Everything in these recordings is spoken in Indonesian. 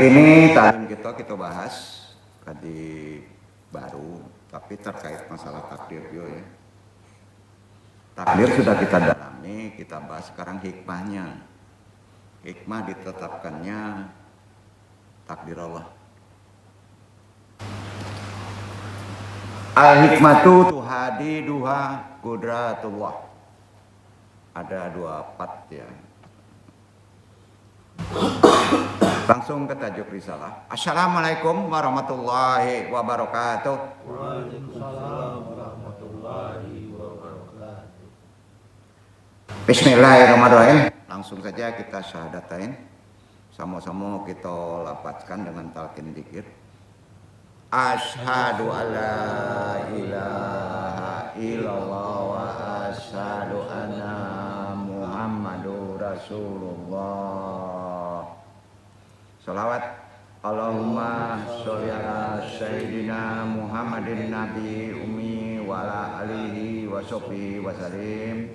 ini talim kita bahas kaji baru, tapi terkait masalah takdir juga ya. Takdir sudah kita dalami, kita bahas sekarang hikmahnya. Hikmah ditetapkannya takdir Allah. Al-hikmatu tuhadiduha qudratullah. Ada 2 part ya. Langsung ke tajuk risalah. Assalamualaikum warahmatullahi wabarakatuh. Waalaikumsalam warahmatullahi wabarakatuh. Bismillahirrahmanirrahim. Langsung saja kita syahadatain. Sama-sama kita lapaskan dengan talqin dzikir. Asyhadu alla ilaha illallah wa asyhadu anna Muhammadur Rasulullah. Salawat Allahumma sholli ala sayyidina Muhammadin nabi ummi wa ala alihi wa sahbihi wa sallim.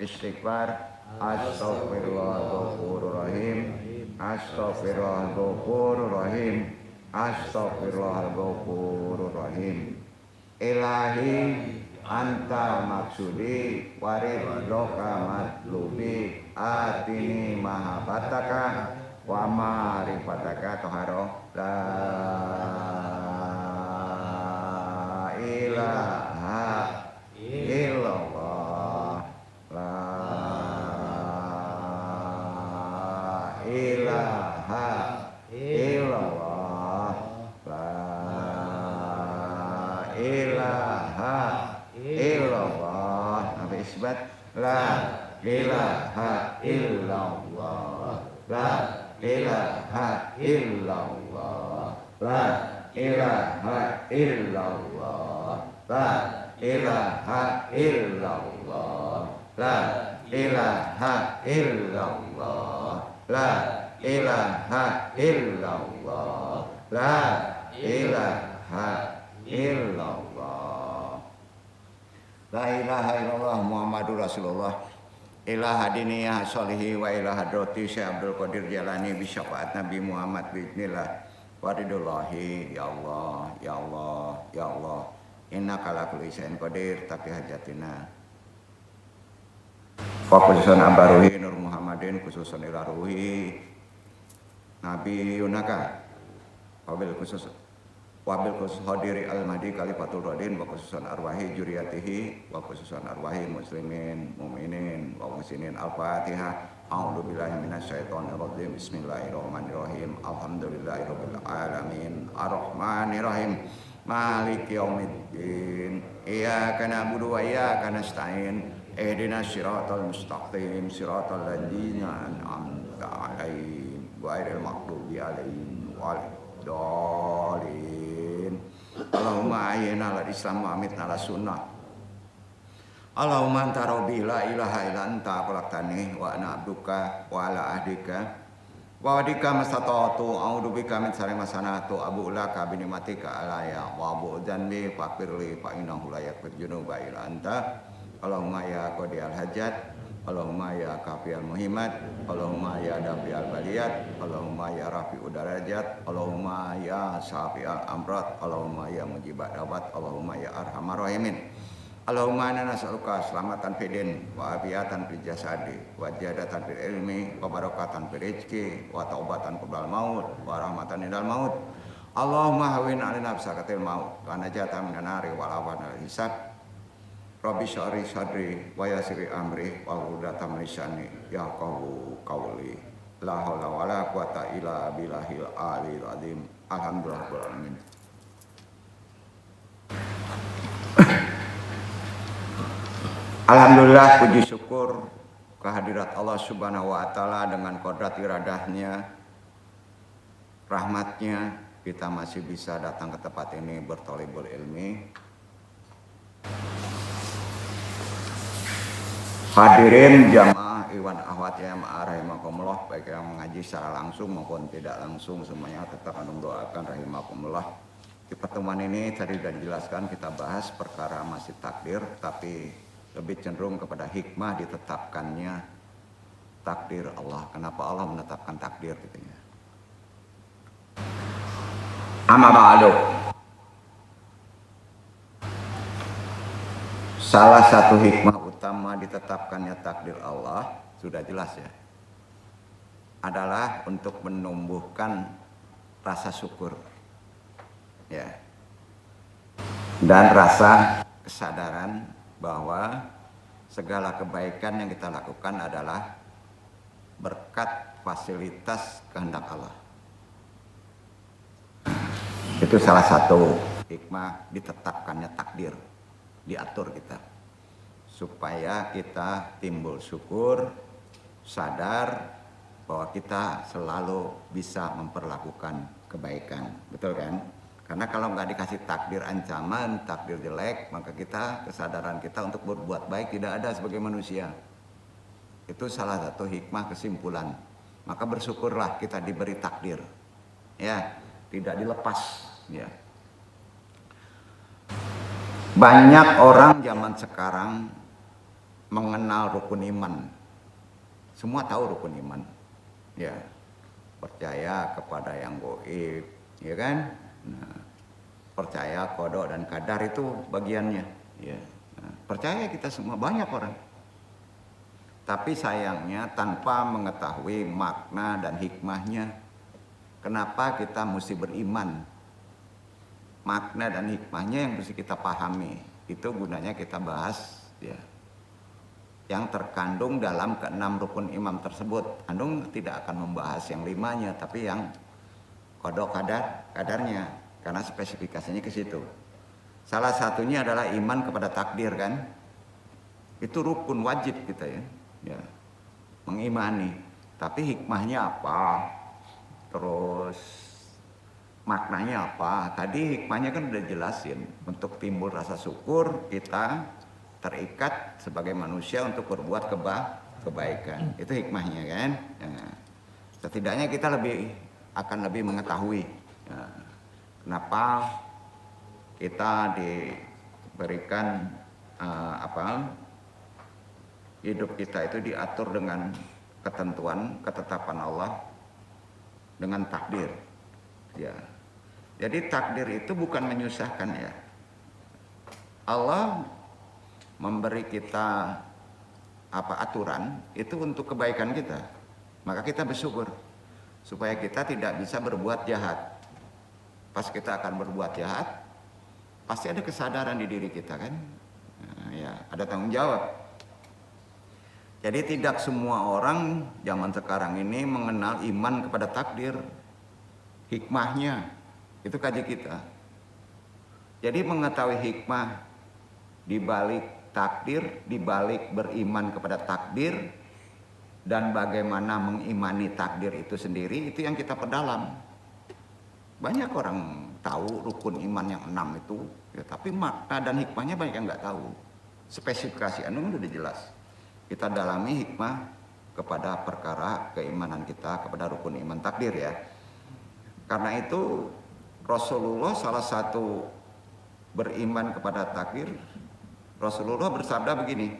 Istighfar. Astaghfirullahaladzim. Astaghfirullahaladzim. Astaghfirullahaladzim. Ilahi anta maksudi waridhoka matlubi atini mahabbataka wa ma'rifataka toharo la ilaha illallah la ilaha illallah isbat la ilaha illallah la ilaha illallah la ilaha illallah la ilaha illallah la ilaha illallah la ilaha illallah la ilaha illallah. La ilaha illallah Muhammadur Rasulullah. Ilaha diniyah sholihi wa ilaha droti Syekh Abdul Qadir Jalani bisyafaat Nabi Muhammad biidznillah waridullahi. Ya Allah, ya Allah, ya Allah. Innaka ala kulli syai'in qadir tapi hajatina. Khususan abaruhi Nur Muhammadin khususan ila ruhi Nabi Yunaka. Wabil khusus hadiri al-mahdi kalifatul radin wa khususan arwahi juriyatihi wa khususan arwahi muslimin mu'minin wa muslimin al-fatihah. A'udzu billahi minasyaitonir rajim. Bismillahirrahmanirrahim. Alhamdulillahirabbil alamin. Arrahmanirrahim. Maliki yaumiddin. Iyyaka na'budu wa iyyaka nasta'in. Ihdinas siratal mustaqim. Siratal ladzina an'amta 'alaihim ghairil maghdubi 'alaihim waladdallin. Allahumma ayyina lal islam wa amitna la sunnah. Allahumma anta rabbi la ilaha illa anta khalaqtani wa ana abduka wa ala ahdika wa wadika mastata'tu a'udzu bika min syarri ma sana'tu abu'u laka bi ni'matika alayya wa abu'u dzanbi faghfirli fa innahu la yaghfiru dzunuba illa anta. Allahumma ya qadiyal hajat, Allahumma ya kafiyal muhimmat, Allahumma ya dafiyal baliyat, Allahumma ya rafi'ud darajat, Allahumma ya syafi'al amrat, Allahumma ya mujibat da'wat, Allahumma ya arhamar rahimin. Allahumma inna nas'aluka selamatan fidin wa afiatan fil jasadi wa jadatan fil ilmi wa barakatan fil rizqi wa taubatan qabla maut wa rahmatan indal maut. Allahumma hawwin 'alaina bisakatil maut wa najatan minan nari wal afwan al hisab. Rabbi syari sadri wa yassiri amri wa hludatan lisani yafqahu qawli. La haula wala quwata illa billahil aliyil azim. Alhamdulillahirabbil alamin. Alhamdulillah, puji syukur kehadirat Allah Subhanahu wa taala dengan kodrat iradahnya, rahmatnya kita masih bisa datang ke tempat ini berthalibul ilmi. Hadirin jamaah iwan ahwat yang rahimakumullah, baik yang mengaji secara langsung maupun tidak langsung semuanya tetap mendoakan rahimakumullah. Di pertemuan ini tadi sudah dijelaskan kita bahas perkara masih takdir, tapi lebih cenderung kepada hikmah ditetapkannya takdir Allah. Kenapa Allah menetapkan takdir gitu ya. Amma ba'du. Salah satu hikmah utama ditetapkannya takdir Allah, sudah jelas ya, adalah untuk menumbuhkan rasa syukur ya, dan rasa kesadaran bahwa segala kebaikan yang kita lakukan adalah berkat fasilitas kehendak Allah. Itu salah satu hikmah ditetapkannya takdir, diatur kita, supaya kita timbul syukur, sadar bahwa kita selalu bisa memperlakukan kebaikan, betul kan? Karena kalau nggak dikasih takdir ancaman, takdir jelek, maka kesadaran kita untuk berbuat baik tidak ada sebagai manusia. Itu salah satu hikmah kesimpulan. Maka bersyukurlah kita diberi takdir, ya, tidak dilepas, ya. Banyak orang zaman sekarang mengenal rukun iman. Semua tahu rukun iman, ya, percaya kepada yang gaib, ya kan? Nah, percaya qada dan qadar itu bagiannya, ya. Nah, percaya kita semua, banyak orang. Tapi sayangnya tanpa mengetahui makna dan hikmahnya. Kenapa kita mesti beriman? Makna dan hikmahnya yang mesti kita pahami. Itu gunanya kita bahas, ya, yang terkandung dalam keenam rukun iman tersebut. Andung tidak akan membahas yang limanya, tapi yang qada kadarnya, karena spesifikasinya ke situ. Salah satunya adalah iman kepada takdir, kan? Itu rukun wajib kita, ya, mengimani. Tapi hikmahnya apa? Terus maknanya apa? Tadi hikmahnya kan udah jelasin. Untuk timbul rasa syukur, kita terikat sebagai manusia untuk berbuat kebaikan. Itu hikmahnya, kan? Ya. Setidaknya kita akan lebih mengetahui, ya, kenapa kita diberikan hidup kita itu diatur dengan ketentuan, ketetapan Allah, dengan takdir, ya. Jadi takdir itu bukan menyusahkan, ya. Allah memberi kita aturan itu untuk kebaikan kita. Maka kita bersyukur supaya kita tidak bisa berbuat jahat. Pas kita akan berbuat jahat, pasti ada kesadaran di diri kita, kan? Nah, ya, ada tanggung jawab. Jadi tidak semua orang zaman sekarang ini mengenal iman kepada takdir. Hikmahnya itu kaji kita. Jadi mengetahui hikmah di balik takdir, di balik beriman kepada takdir, dan bagaimana mengimani takdir itu sendiri, itu yang kita perdalam. Banyak orang tahu rukun iman yang 6 itu, ya, tapi makna dan hikmahnya banyak yang nggak tahu. Spesifikasi anu udah jelas. Kita dalami hikmah kepada perkara keimanan kita kepada rukun iman takdir, ya. Karena itu Rasulullah salah satu beriman kepada takdir, Rasulullah bersabda begini,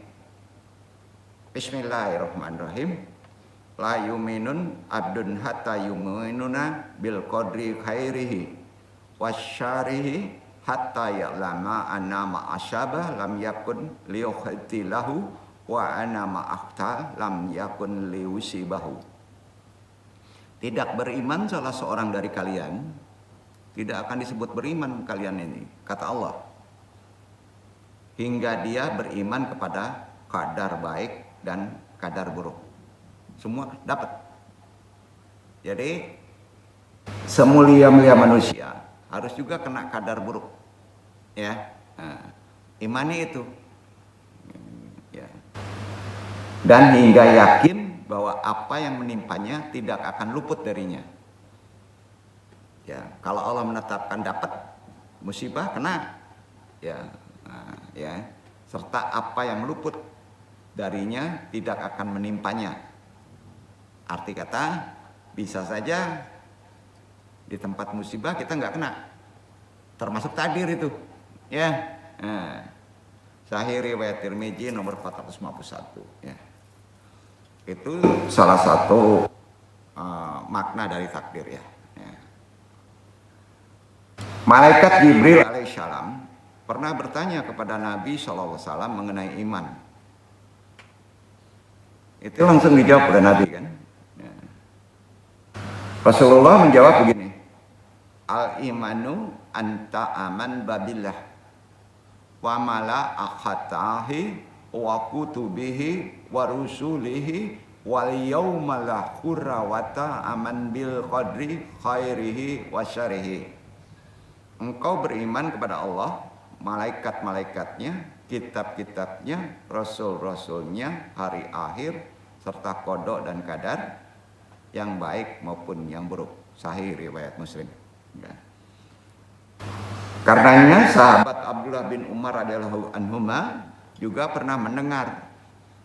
Bismillahirrahmanirrahim, la yuminun abdun hatta yuminuna bil qadri khairihi wasyarihi hatta ya'lama anna ma'asyaba lam yakun liyukhti lahu wa ana ma'akhta lam yakun liusibahu. Tidak beriman salah seorang dari kalian, tidak akan disebut beriman kalian ini, kata Allah, hingga dia beriman kepada kadar baik dan kadar buruk. Semua dapat. Jadi semulia-mulia manusia harus juga kena kadar buruk, ya. Nah, imani itu, ya. Dan hingga yakin bahwa apa yang menimpanya tidak akan luput darinya. Ya, kalau Allah menetapkan dapat musibah, kena, ya, nah, ya. Serta apa yang luput darinya tidak akan menimpanya. Arti kata, bisa saja di tempat musibah kita nggak kena, termasuk takdir itu, ya. Nah, Sahih riwayat Tirmidzi nomor 451, ya. Itu salah satu makna dari takdir, ya. Malaikat Jibril alaihissalam pernah bertanya kepada Nabi SAW mengenai iman. Itu langsung dijawab oleh Nabi kan. Ya. Rasulullah menjawab begini, al-imanu anta aman babillah wa mala akhatahi wa kutubihi wa rusulihi wal yawmal akhir wa aman bil qadri khairihi wa syarihi. Engkau beriman kepada Allah, malaikat-malaikatnya, kitab-kitabnya, rasul-rasulnya, hari akhir, serta qada dan qadar yang baik maupun yang buruk. Sahih riwayat Muslim. Ya. Karenanya sahabat Abdullah bin Umar radhiyallahu anhuma juga pernah mendengar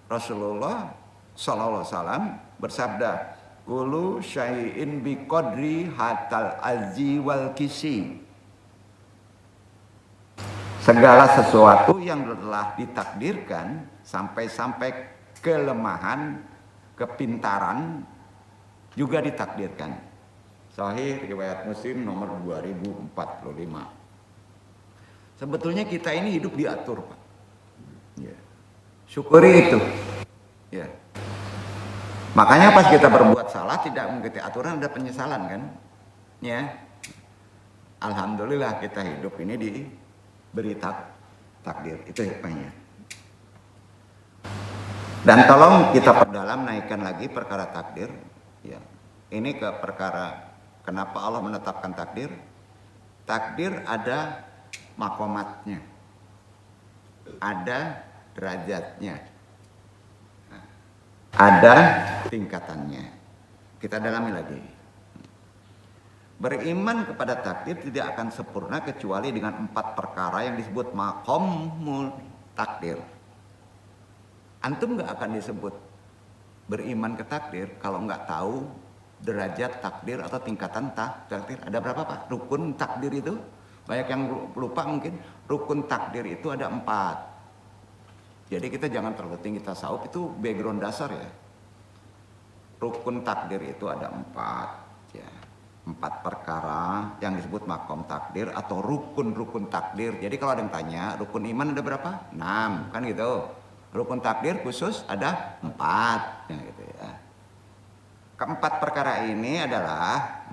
Rasulullah sallallahu alaihi wasallam bersabda, "Kullu syai'in biqadri hatal azzi wal kisi." Segala sesuatu yang telah ditakdirkan sampai kelemahan, kepintaran juga ditakdirkan. Sahih riwayat Muslim nomor 2045. Sebetulnya kita ini hidup diatur, Pak. Ya. Syukuri itu. Ya. Makanya pas kita berbuat salah tidak mengikuti aturan ada penyesalan kan? Ya. Alhamdulillah kita hidup ini diberi takdir. Itu hikmahnya. Dan tolong kita perdalam, naikkan lagi perkara takdir. Ya. Ini ke perkara kenapa Allah menetapkan takdir. Takdir ada makomatnya, ada derajatnya, ada tingkatannya. Kita dalami lagi. Beriman kepada takdir tidak akan sempurna kecuali dengan 4 perkara yang disebut maqamul takdir. Antum nggak akan disebut beriman ke takdir kalau nggak tahu derajat takdir atau tingkatan takdir. Ada berapa, Pak? Rukun takdir itu banyak yang lupa mungkin. Rukun takdir itu ada 4. Jadi kita jangan terlalu tinggi tasawuf, itu background dasar ya. Rukun takdir itu ada 4 ya. 4 perkara yang disebut makom takdir atau rukun-rukun takdir. Jadi kalau ada yang tanya rukun iman ada berapa? 6 kan gitu. Rukun takdir khusus ada 4 ya, gitu ya. Keempat perkara ini adalah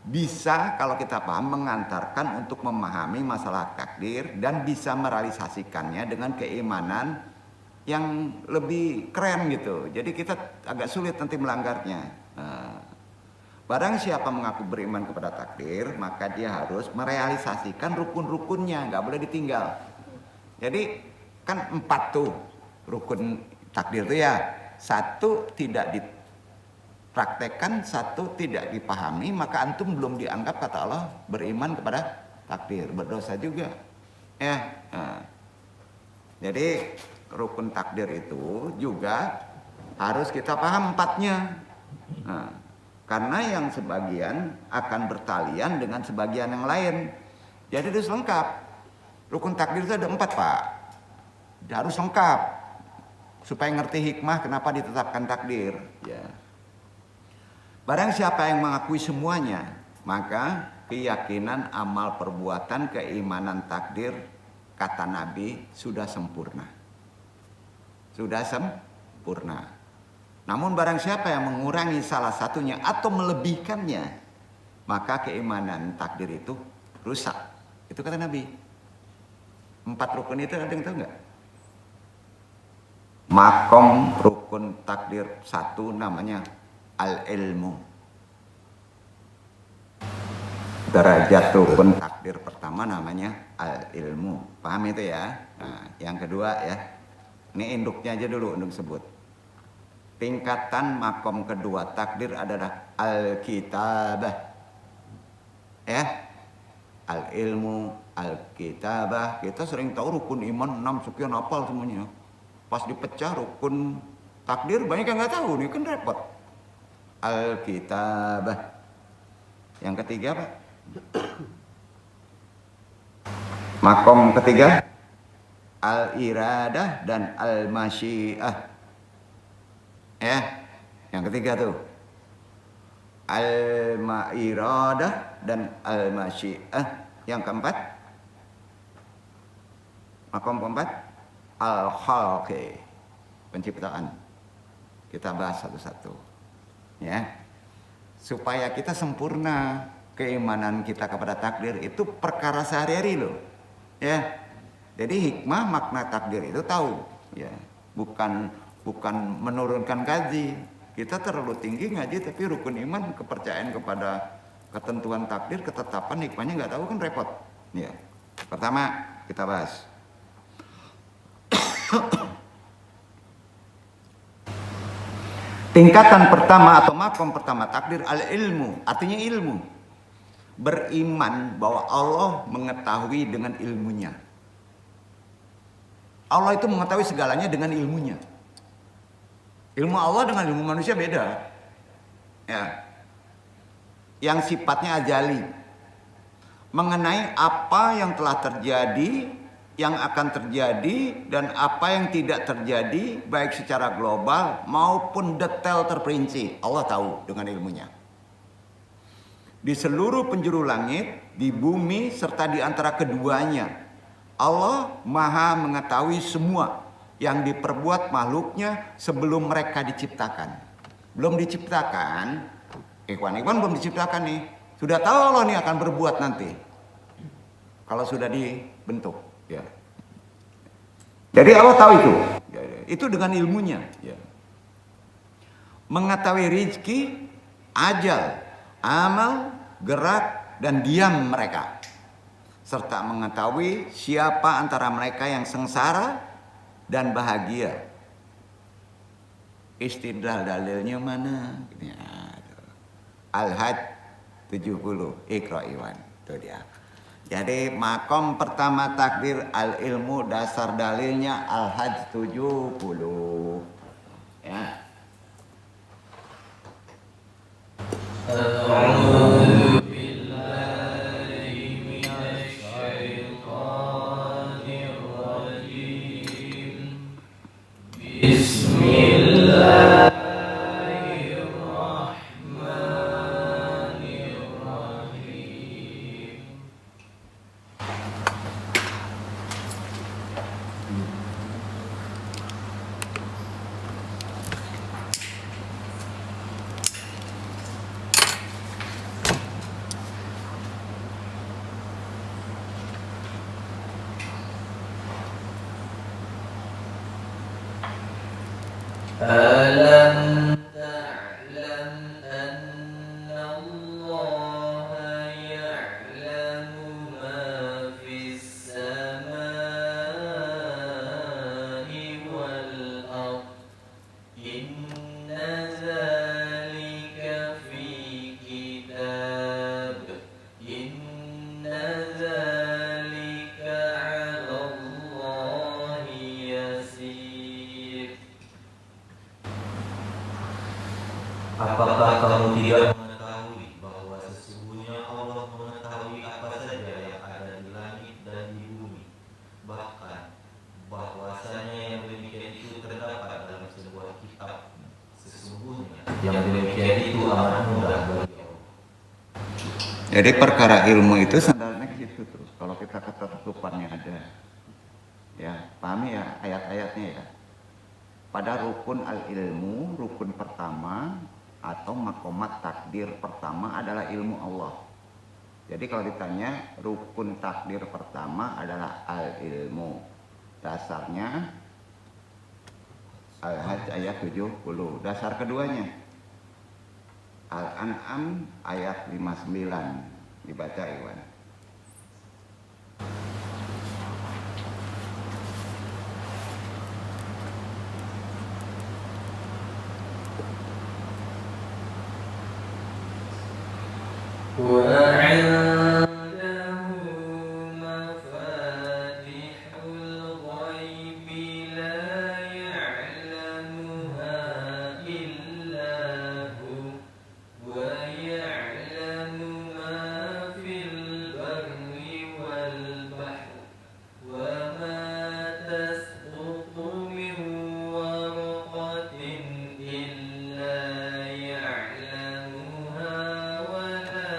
bisa kalau kita paham mengantarkan untuk memahami masalah takdir dan bisa merealisasikannya dengan keimanan yang lebih keren gitu. Jadi kita agak sulit nanti melanggarnya. Barang siapa mengaku beriman kepada takdir, maka dia harus merealisasikan rukun-rukunnya, nggak boleh ditinggal. Jadi kan 4 tuh rukun takdir itu ya. 1 tidak dipraktekkan, 1 tidak dipahami, maka antum belum dianggap kata Allah beriman kepada takdir, berdosa juga. Ya. Jadi rukun takdir itu juga harus kita paham 4-nya. Karena yang sebagian akan bertalian dengan sebagian yang lain. Jadi harus lengkap. Rukun takdir itu ada 4, Pak. Harus lengkap. Supaya ngerti hikmah kenapa ditetapkan takdir. Ya. Barang siapa yang mengakui semuanya, maka keyakinan, amal, perbuatan, keimanan, takdir, kata Nabi, sudah sempurna. Sudah sempurna. Namun barang siapa yang mengurangi salah satunya atau melebihkannya, maka keimanan takdir itu rusak. Itu kata Nabi. 4 rukun itu ada yang tahu nggak? Makom rukun takdir 1 namanya al-ilmu. Derajat rukun takdir pertama namanya al-ilmu. Paham itu ya? Nah, yang kedua ya. Ini induknya aja dulu, induk sebut. Tingkatan makom kedua takdir adalah al-kitabah. Ya. Al-ilmu, al-kitabah. Kita sering tahu rukun iman 6 sekian hafal semuanya. Pas dipecah rukun takdir banyak yang nggak tahu nih, kan repot. Al-kitabah. Yang ketiga, Pak. Makom ketiga al-iradah dan al-masyiah. Ya, yang ketiga tuh al-iradah dan al-masyiah Yang keempat, makom keempat, al-khalqi, penciptaan. Kita bahas satu-satu, ya, supaya kita sempurna keimanan kita kepada takdir itu perkara sehari-hari loh, ya. Jadi hikmah makna takdir itu tahu, ya, bukan menurunkan gaji. Kita terlalu tinggi ngaji tapi rukun iman kepercayaan kepada ketentuan takdir, ketetapan, hikmahnya nggak tahu kan repot. Ya. Pertama kita bahas. Tingkatan pertama atau makom pertama takdir al-ilmu, artinya ilmu. Beriman bahwa Allah mengetahui dengan ilmunya. Allah itu mengetahui segalanya dengan ilmunya. Ilmu Allah dengan ilmu manusia beda. Ya. Yang sifatnya ajali, mengenai apa yang telah terjadi, yang akan terjadi, dan apa yang tidak terjadi, baik secara global maupun detail terperinci. Allah tahu dengan ilmunya. Di seluruh penjuru langit, di bumi, serta di antara keduanya, Allah Maha mengetahui semua yang diperbuat makhluknya sebelum mereka diciptakan. Belum diciptakan, ikhwan belum diciptakan nih. Sudah tahu Allah nih akan berbuat nanti. Kalau sudah dibentuk, ya. Jadi Allah tahu itu. Ya. Itu dengan ilmunya, ya. Mengetahui rizki, ajal, amal, gerak, dan diam mereka. Serta mengetahui siapa antara mereka yang sengsara dan bahagia. Istidlal dalilnya mana? Ya. Al-Hajj 70, Iqra Iwan. Itu dia. Jadi makom pertama takdir al-ilmu, dasar dalilnya Al-Hajj 70. Ya. ألم تعلم أن الله يعلم ما في السماء والأرض إن ذلك في كتاب إن ذلك على الله يسير. Apakah kamu tidak mengetahui bahwa sesungguhnya Allah mengetahui apa saja yang ada di langit dan di bumi, bahkan bahwasanya yang demikian itu terdapat dalam sebuah kitab. Sesungguhnya yang demikian itu amat mudah bagi Allah. Jadi perkara ilmu itu sandalnya ke situ terus. Kalau kita ketertutupannya ada, ya pahami ya ayat-ayatnya ya. Pada rukun al-ilmu, rukun pertama atau makomat takdir pertama adalah ilmu Allah. Jadi kalau ditanya rukun takdir pertama adalah al-ilmu. Dasarnya Al-Hajj ayat 70. Dasar keduanya Al-An'am ayat 59. Dibaca Iwan. وعنده مفاتح الغيب لا يعلمها إلا هو ويعلم ما في البر والبحر وما تسقط من ورقة إلا يعلمها ولا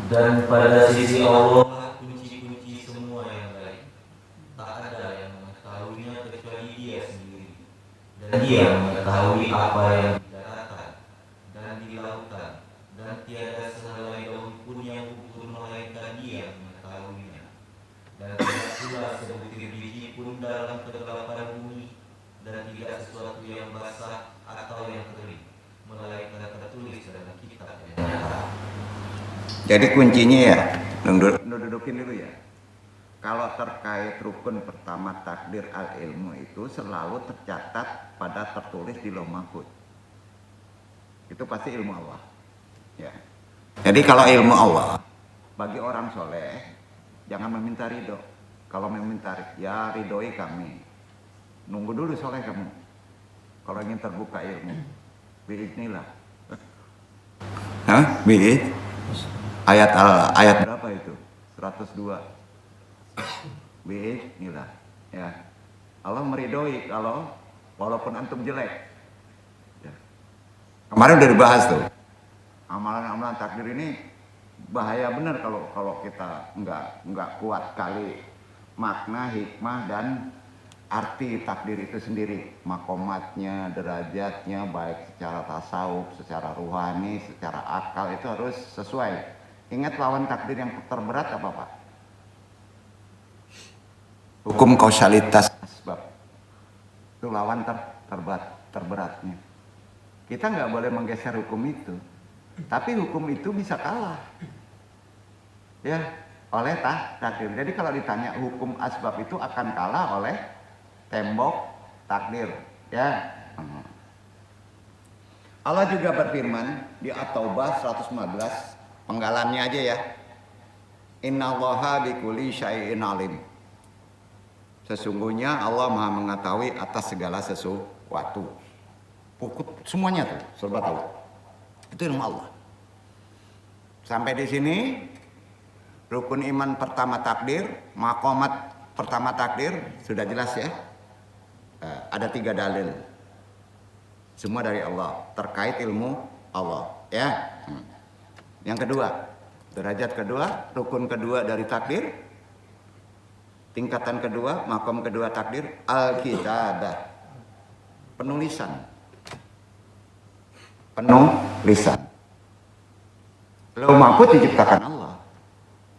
Dan pada sisi Allah lah kunci-kunci semua yang baik. Tak ada yang mengetahuinya kecuali Dia sendiri. Dan Dia mengetahui apa yang di daratan dan di lautan, dan tiada sehelai daun pun yang gugur melainkan Dia mengetahuinya. Dan tidak pula sebutir biji pun dalam kegelapan bumi, dan tidak sesuatu yang basah atau yang kering, melainkan tertulis dalam kitab yang nyata. Jadi kuncinya ya, dudukin dulu ya. Kalau terkait rukun pertama takdir al-ilmu itu selalu tercatat pada tertulis di Lauh Mahfuz. Itu pasti ilmu Allah. Ya. Jadi kalau ilmu Allah bagi orang soleh jangan meminta ridho. Kalau meminta ya ridhoi kami. Nunggu dulu soleh kamu. Kalau ingin terbuka ilmu, biiznillah. Hah? Ayat berapa itu? 102. Bismillah. Ya. Allah meridhoi kalau walaupun antum jelek. Ya. Kemarin udah dibahas tuh. Amalan-amalan takdir ini bahaya benar kalau kita nggak kuat kali makna, hikmah dan arti takdir itu sendiri, makomatnya, derajatnya, baik secara tasawuf, secara ruhani, secara akal itu harus sesuai. Ingat lawan takdir yang terberat apa Pak? Hukum kausalitas asbab. Itu lawan terberatnya. Kita nggak boleh menggeser hukum itu, tapi hukum itu bisa kalah, ya, oleh takdir. Jadi kalau ditanya hukum asbab itu akan kalah oleh tembok takdir, ya. Allah juga berfirman di At-Taubah 115. Penggalannya aja ya. Innallaha bikulli syai'in alim. Sesungguhnya Allah Maha mengetahui atas segala sesuatu. Semuanya tuh serba tahu. Itu ilmu Allah. Sampai di sini rukun iman pertama takdir, maqamat pertama takdir sudah jelas ya. Ada 3 dalil. Semua dari Allah, terkait ilmu Allah, ya. Yang kedua, derajat kedua, rukun kedua dari takdir, tingkatan kedua, maqam kedua takdir, al-kitabah, penulisan. Lauh Mahfuz diciptakan Allah,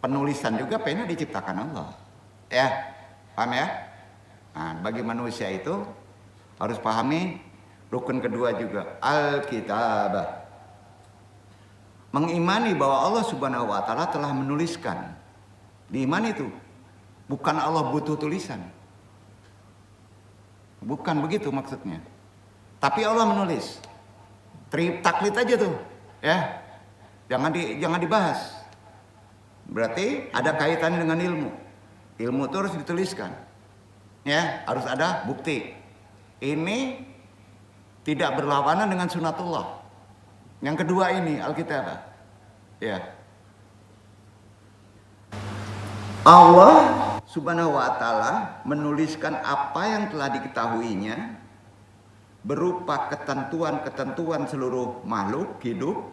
penulisan juga pena diciptakan Allah, ya, paham ya? Nah, bagi manusia itu harus pahami rukun kedua juga, al-kitabah. Mengimani bahwa Allah Subhanahu wa taala telah menuliskan. Diiman itu bukan Allah butuh tulisan. Bukan begitu maksudnya. Tapi Allah menulis. Taklid aja tuh, ya. Jangan dibahas. Berarti ada kaitannya dengan ilmu. Ilmu itu harus dituliskan. Ya, harus ada bukti. Ini tidak berlawanan dengan sunatullah. Yang kedua ini Alkitab. Ya. Allah Subhanahu wa taala menuliskan apa yang telah diketahuinya berupa ketentuan-ketentuan seluruh makhluk hidup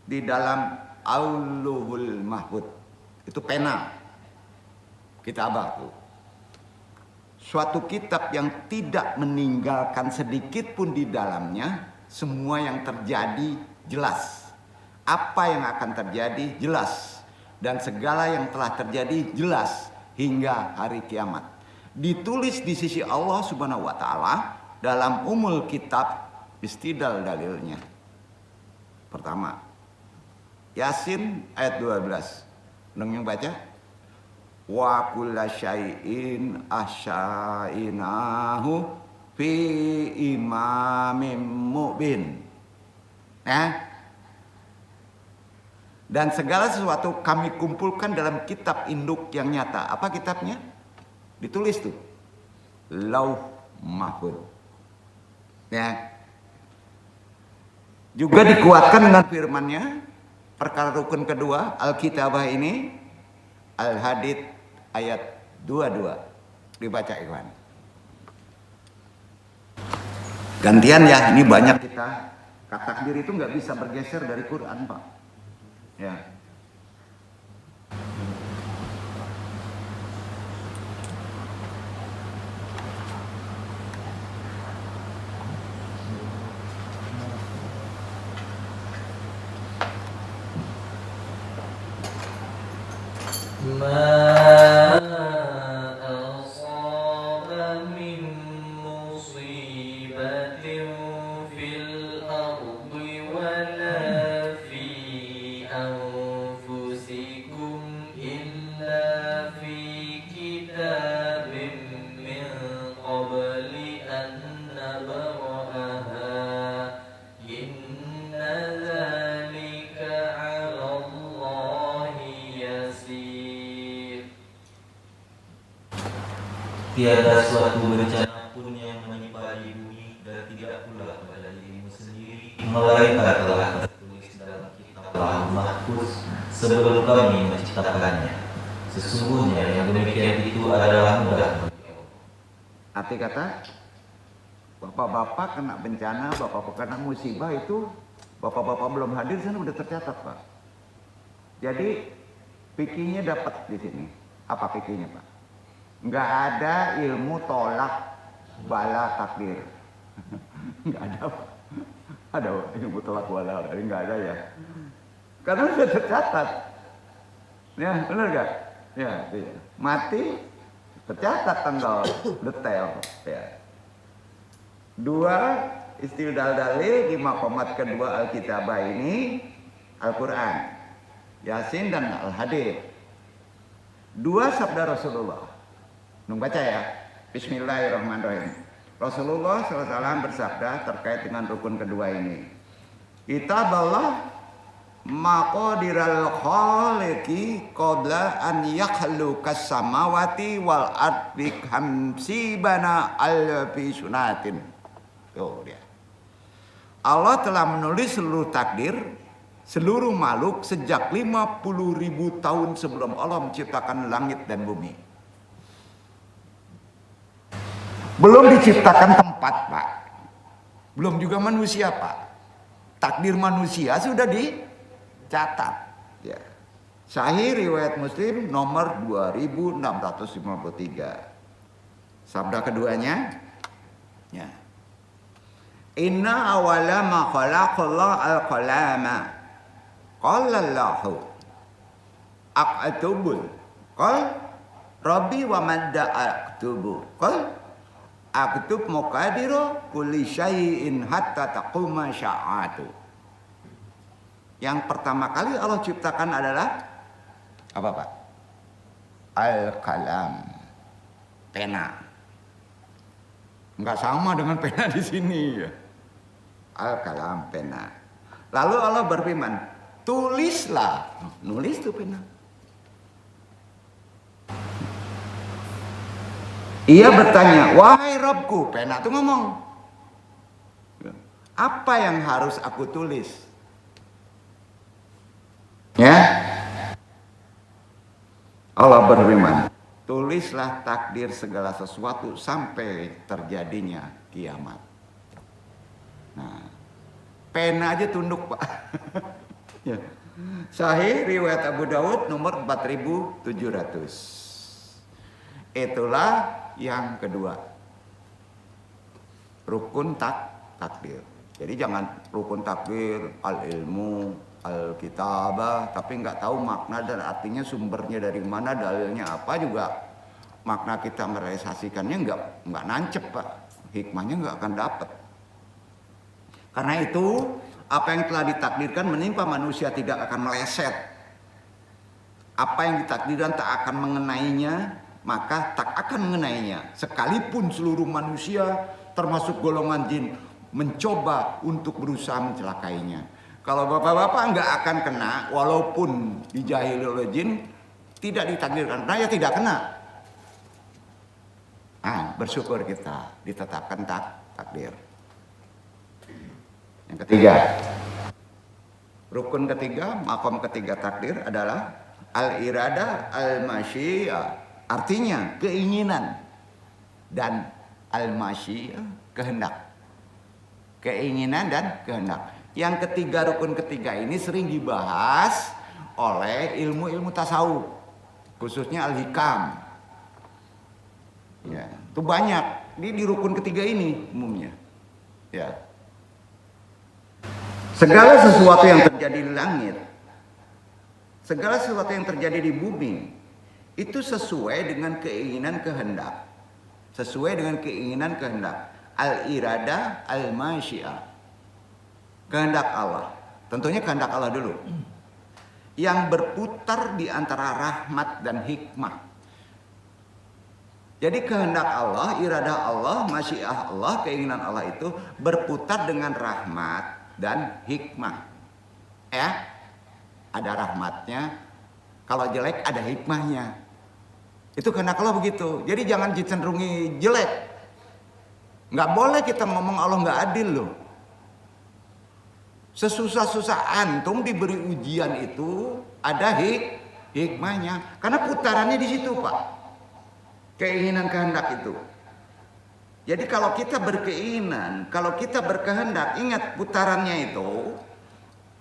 di dalam Lauhul Mahfuz. Itu pena. Kitabah tuh. Suatu kitab yang tidak meninggalkan sedikit pun di dalamnya, semua yang terjadi jelas. Apa yang akan terjadi jelas, dan segala yang telah terjadi jelas hingga hari kiamat. Ditulis di sisi Allah Subhanahu wa taala dalam umul kitab istidal dalilnya. Pertama, Yasin ayat 12. Yang baca, wa kulla syai'in ahsyainahu fi imamim mubin. Dan segala sesuatu kami kumpulkan dalam kitab induk yang nyata. Apa kitabnya? Ditulis tuh, Lauh Mahfuz. Ya. Juga dikuatkan dengan firman-Nya, perkara rukun kedua Alkitabah ini, Al-Hadid ayat 22. Dibaca ikhwan. Gantian ya, ini banyak kita Kata takdir itu nggak bisa bergeser dari Quran, Pak. Ya. ما أصاب من مصيبة في الأرض ولا في أنفسكم إلا في كتاب من قبل أن نبرأها إن ذلك على الله يسير. Tiada suatu bencana pun yang menimpa di bumi dan tidak pula pada dirimu sendiri, melainkan telah tertulis dalam kitab Lauh Mahfuz sebelum kami menciptakannya. Sesungguhnya yang demikian itu adalah mudah bagi Allah. Arti kata, bapak-bapak kena bencana, bapak-bapak kena musibah itu, bapak-bapak belum hadir sana udah tercatat, Pak. Jadi fikihnya dapat di sini. Apa fikihnya, Pak? Nggak ada ilmu tolak bala takdir. Nggak ada, Pak. Ada ilmu tolak bala, nggak ada ya. Karena sudah tercatat. Ya, benar nggak? Ya, iya. Mati tercatat tanggal detail. Ya. Dua istidlal dalil di maqamat kedua Alkitabah ini Al-Quran, Yasin dan Al-Hadid. Dua sabda Rasulullah. Nung baca ya. Bismillahirrahmanirrahim. Rasulullah SAW bersabda terkait dengan rukun kedua ini. Kitab Allah maqadiral khaliqi qabla an yakhluqas samawati wal ardi hamsibana alfi sunatin. Tuh dia. Allah telah menulis seluruh takdir seluruh makhluk sejak 50.000 tahun sebelum Allah menciptakan langit dan bumi. Belum diciptakan tempat, Pak. Belum juga manusia, Pak. Takdir manusia sudah dicatat. Ya. Sahih riwayat Muslim nomor 2653. Sabda keduanya, ya. Inna awala ma khalaqallahu al-qalama. Qala Allahu aktubul. Qal Rabbi wa madda aktubu. Qal aktub muqadiru kulli syai'in hatta taquma sya'atu. Yang pertama kali Allah ciptakan adalah apa, Pak? Al-qalam. Pena. Enggak sama dengan pena di sini ya. Al-qalam, pena. Lalu Allah berfirman, tulislah. Nulis tuh pena. Ia bertanya, wahai Robku, pena tuh ngomong, apa yang harus aku tulis? Ya, Allah berfirman, tulislah takdir segala sesuatu sampai terjadinya kiamat. Nah, pena aja tunduk, Pak. Ya. Sahih riwayat Abu Daud nomor 4700. Itulah yang kedua, rukun takdir. Jadi jangan rukun takdir al-ilmu, al-kitabah, tapi nggak tahu makna dan artinya sumbernya dari mana, dalilnya apa juga, makna kita merealisasikannya nggak nancep, Pak. Hikmahnya nggak akan dapat. Karena itu apa yang telah ditakdirkan menimpa manusia tidak akan meleset. Apa yang ditakdirkan tak akan mengenainya, maka tak akan mengenainya. Sekalipun seluruh manusia termasuk golongan jin mencoba untuk berusaha mencelakainya. Kalau bapak-bapak nggak akan kena, walaupun dijahili oleh jin, tidak ditakdirkan, nah ya tidak kena. Nah, bersyukur kita ditetapkan takdir. Yang ketiga, rukun ketiga, makom ketiga takdir adalah al-irada al-masyiyah. Artinya keinginan, dan al-masyiyah kehendak. Keinginan dan kehendak. Yang ketiga, rukun ketiga ini sering dibahas oleh ilmu-ilmu tasawuf, khususnya al-hikam. Ya, itu banyak di rukun ketiga ini umumnya. Ya. Segala sesuatu yang terjadi di langit, segala sesuatu yang terjadi di bumi, itu sesuai dengan keinginan kehendak. Sesuai dengan keinginan kehendak. Al-iradah al-masyiah. Kehendak Allah. Tentunya kehendak Allah dulu. Yang berputar di antara rahmat dan hikmah. Jadi kehendak Allah, iradah Allah, masyiah Allah, keinginan Allah itu berputar dengan rahmat dan hikmah. Ya, ada rahmatnya. Kalau jelek ada hikmahnya. Itu kehendak Allah begitu. Jadi jangan dicenderungi jelek. Nggak boleh kita ngomong Allah nggak adil loh. Sesusah-susah antum diberi ujian itu ada hikmahnya. Karena putarannya di situ, Pak. Keinginan kehendak itu. Jadi kalau kita berkeinginan, kalau kita berkehendak, ingat putarannya itu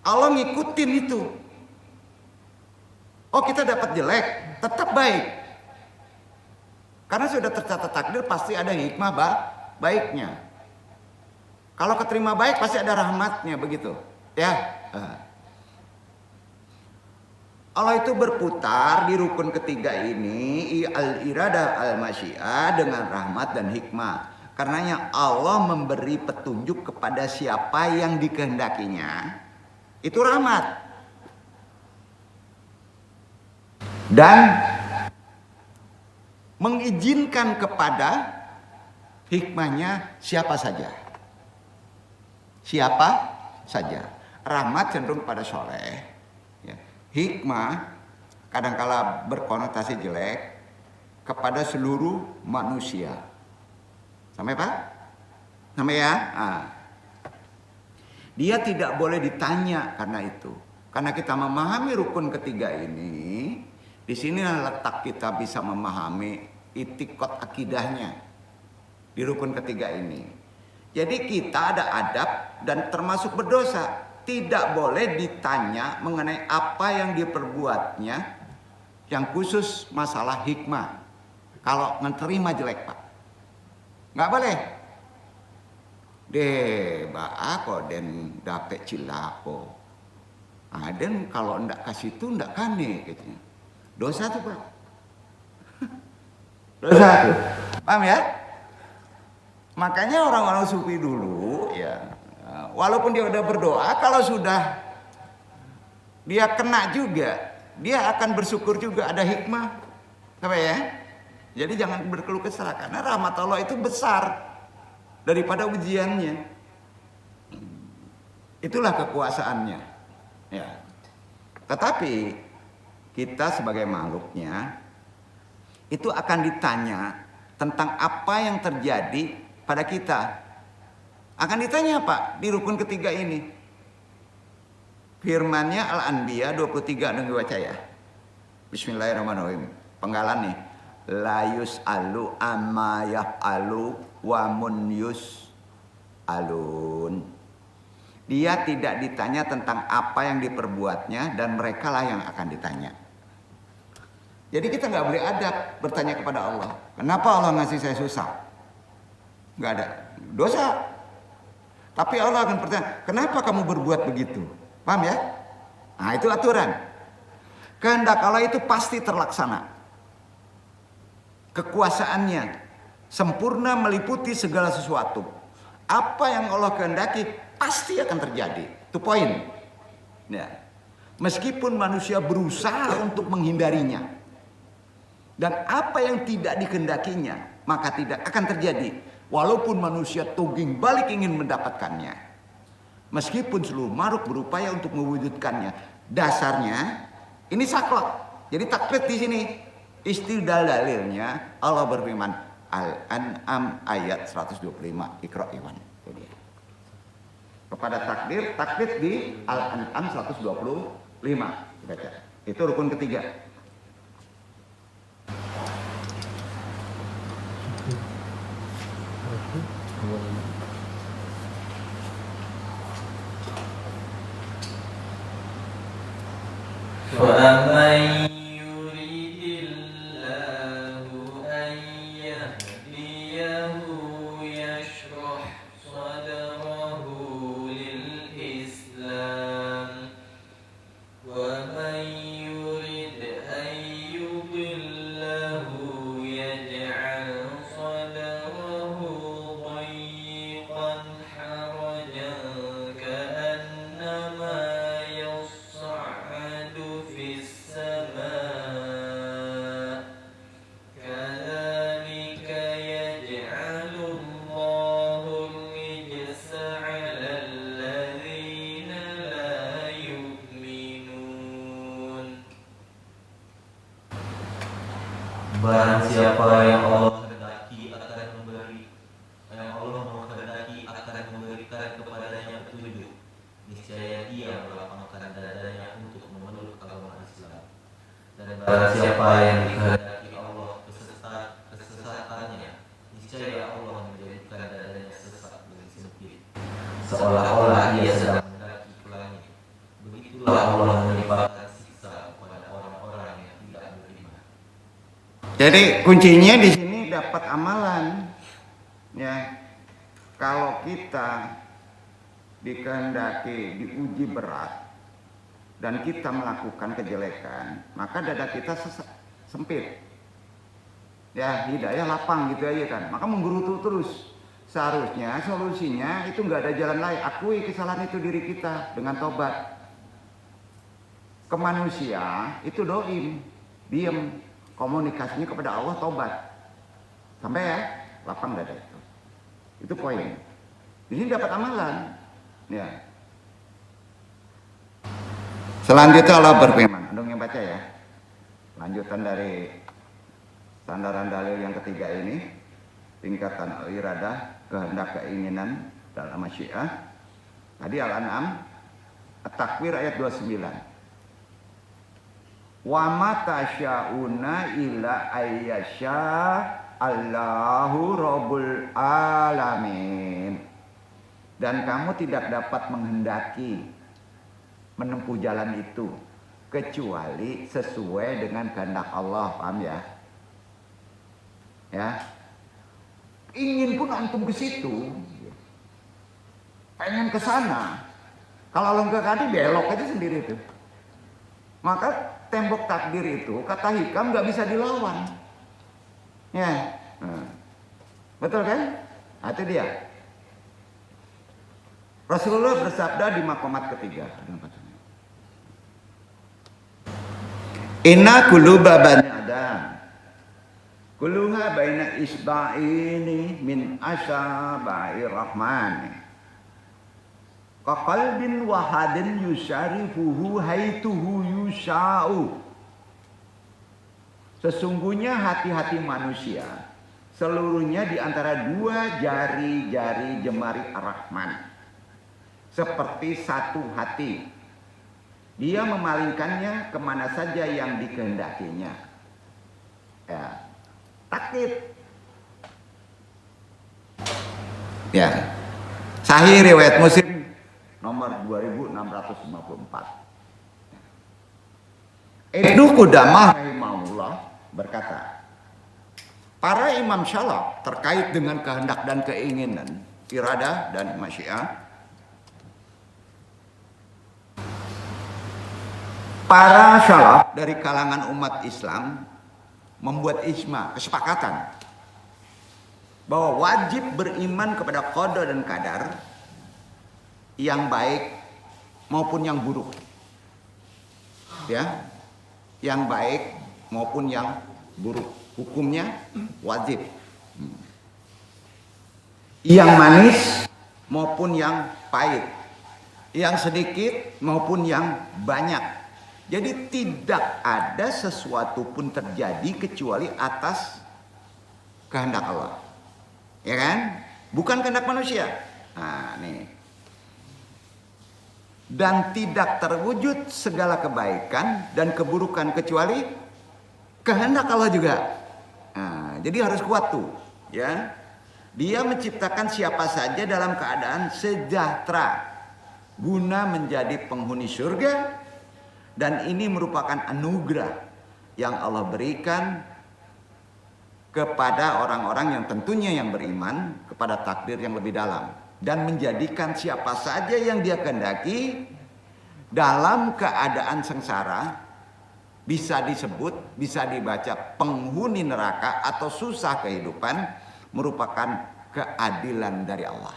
Allah ngikutin itu. Oh, kita dapat jelek, tetap baik. Karena sudah tercatat takdir, pasti ada hikmah baiknya. Kalau keterima baik pasti ada rahmatnya, begitu. Ya. Allah itu berputar di rukun ketiga ini, al-iradah al-masyiah, dengan rahmat dan hikmah. Karenanya Allah memberi petunjuk kepada siapa yang dikehendakinya, itu rahmat. Dan mengizinkan kepada hikmahnya siapa saja. Siapa saja. Rahmat cenderung pada soleh. Ya. Hikmah kadangkala berkonotasi jelek kepada seluruh manusia. Sampai Pak? Sampai ya? Nah. Dia tidak boleh ditanya karena itu. Karena kita memahami rukun ketiga ini, di sinilah letak kita bisa memahami itikot akidahnya di rukun ketiga ini. Jadi kita ada adab dan termasuk berdosa. Tidak boleh ditanya mengenai apa yang diperbuatnya, yang khusus masalah hikmah. Kalau menerima jelek, Pak, nggak boleh. Kok den dapet cilako. Den kalau ndak kasih itu ndak kane, katanya. Dosa tuh, Pak. Dosa tuh. Paham ya? Makanya orang-orang sufi dulu ya, walaupun dia udah berdoa, kalau sudah dia kena juga, dia akan bersyukur juga, ada hikmah. Apa ya? Jadi jangan berkeluh kesah, karena rahmat Allah itu besar daripada ujiannya. Itulah kekuasaannya. Ya. Tetapi kita sebagai makhluknya itu akan ditanya tentang apa yang terjadi pada kita. Akan ditanya apa di rukun ketiga ini? Firman-Nya Al-Anbiya 23 dan dibaca ya. Bismillahirrahmanirrahim. Penggalan nih. La yus'alu amma yaf'alu wa mun yus'alun. Dia tidak ditanya tentang apa yang diperbuatnya dan merekalah yang akan ditanya. Jadi kita nggak boleh adab bertanya kepada Allah. Kenapa Allah ngasih saya susah? Nggak ada dosa. Tapi Allah akan bertanya, kenapa kamu berbuat begitu? Paham ya? Nah itu aturan. Kehendak Allah itu pasti terlaksana. Kekuasaannya sempurna meliputi segala sesuatu. Apa yang Allah kehendaki pasti akan terjadi. Itu poin. Ya. Meskipun manusia berusaha untuk menghindarinya. Dan apa yang tidak dikehendakinya, maka tidak akan terjadi. Walaupun manusia tungging balik ingin mendapatkannya. Meskipun seluruh makhluk berupaya untuk mewujudkannya. Dasarnya, ini saklek. Jadi taklid di sini. Istidlal dalilnya, Allah berfirman. Al-An'am ayat 125. Iqra' iwan. Kepada takdir, taklid di Al-An'am 125. Baca. Itu rukun ketiga. فمن يريد الله أن يهديه يشرح صدره للإسلام ومن يرد أن يضله يجعل صدره ضيقا حرجا كأنما يصعد في السماء كذلك يجعل الله الرجس على الذين لا يؤمنون. Barang siapa yang Allah kehendaki akan memberi, yang Allah menghendaki akan memberikan kepadanya petunjuk, niscaya dia melapangkan dadanya untuk memeluk agama Islam. Dan barang siapa yang dikehendaki Allah kesesatannya, niscaya Allah menjadikan dadanya sesat dan sempit, seolah-olah ia sedang mendaki ke langit. Begitulah Allah menimpakan siksa kepada orang-orang yang tidak beriman. Jadi kuncinya di sini dapat amalan. Ya. Kalau kita dikehendaki diuji berat dan kita melakukan kejelekan, maka dada kita sempit. Ya, hidayah lapang gitu aja kan. Maka menggerutu terus. Seharusnya solusinya itu nggak ada jalan lain. Akui kesalahan itu diri kita dengan tobat. Ke manusia itu doim, diem. Komunikasinya kepada Allah tobat. Sampai ya, lapang dada itu. Itu poin. Di sini dapat amalan. Ya. Selanjutnya Allah berfirman. Andong yang baca ya. Lanjutan dari sandaran dalil yang ketiga ini, tingkatan iradah, kehendak, keinginan dalam masyiah. Tadi Al-An'am, At-Takwir ayat 29. Wa ma tasyauna illa ayyasha Allahu Rabbul Alamin. Dan kamu tidak dapat menghendaki menempuh jalan itu kecuali sesuai dengan kehendak Allah, paham ya? Ya. Ingin pun antum ke situ, pengen ke sana. Kalau lo nggak tadi belok aja sendiri tuh. Maka tembok takdir itu kata hikam nggak bisa dilawan. Ya, betul kan? Nah, itu dia. Rasulullah bersabda di maqamat ketiga. Inna quluba bani Adam kulluha baina isba'ini min asaba'i rahman. Kaqalbin wahadin yusyarifuhu haituhu yusha'u. Sesungguhnya hati-hati manusia seluruhnya di antara dua jari-jari jemari Ar-Rahman, seperti satu hati. Dia memalingkannya kemana saja yang dikehendakinya. Ya, takkit. Ya, Sahih riwayat Muslim nomor 2654. Ibnu Qudamah rahimahullah berkata, para imam syalaf terkait dengan kehendak dan keinginan, iradah dan masyiah, para syalaf dari kalangan umat Islam membuat ijma, kesepakatan bahwa wajib beriman kepada qada dan qadar, yang baik maupun yang buruk, ya, yang baik maupun yang buruk, hukumnya wajib. Yang manis maupun yang pahit, yang sedikit maupun yang banyak. Jadi tidak ada sesuatu pun terjadi kecuali atas kehendak Allah, ya kan? Bukan kehendak manusia. Nah, nih. Dan tidak terwujud segala kebaikan dan keburukan kecuali kehendak Allah juga. Nah, jadi harus kuat tuh, ya. Dia menciptakan siapa saja dalam keadaan sejahtera guna menjadi penghuni surga Dan ini merupakan anugerah yang Allah berikan kepada orang-orang yang tentunya yang beriman kepada takdir yang lebih dalam, dan menjadikan siapa saja yang dia kehendaki dalam keadaan sengsara bisa disebut, bisa dibaca penghuni neraka atau susah kehidupan, merupakan keadilan dari Allah.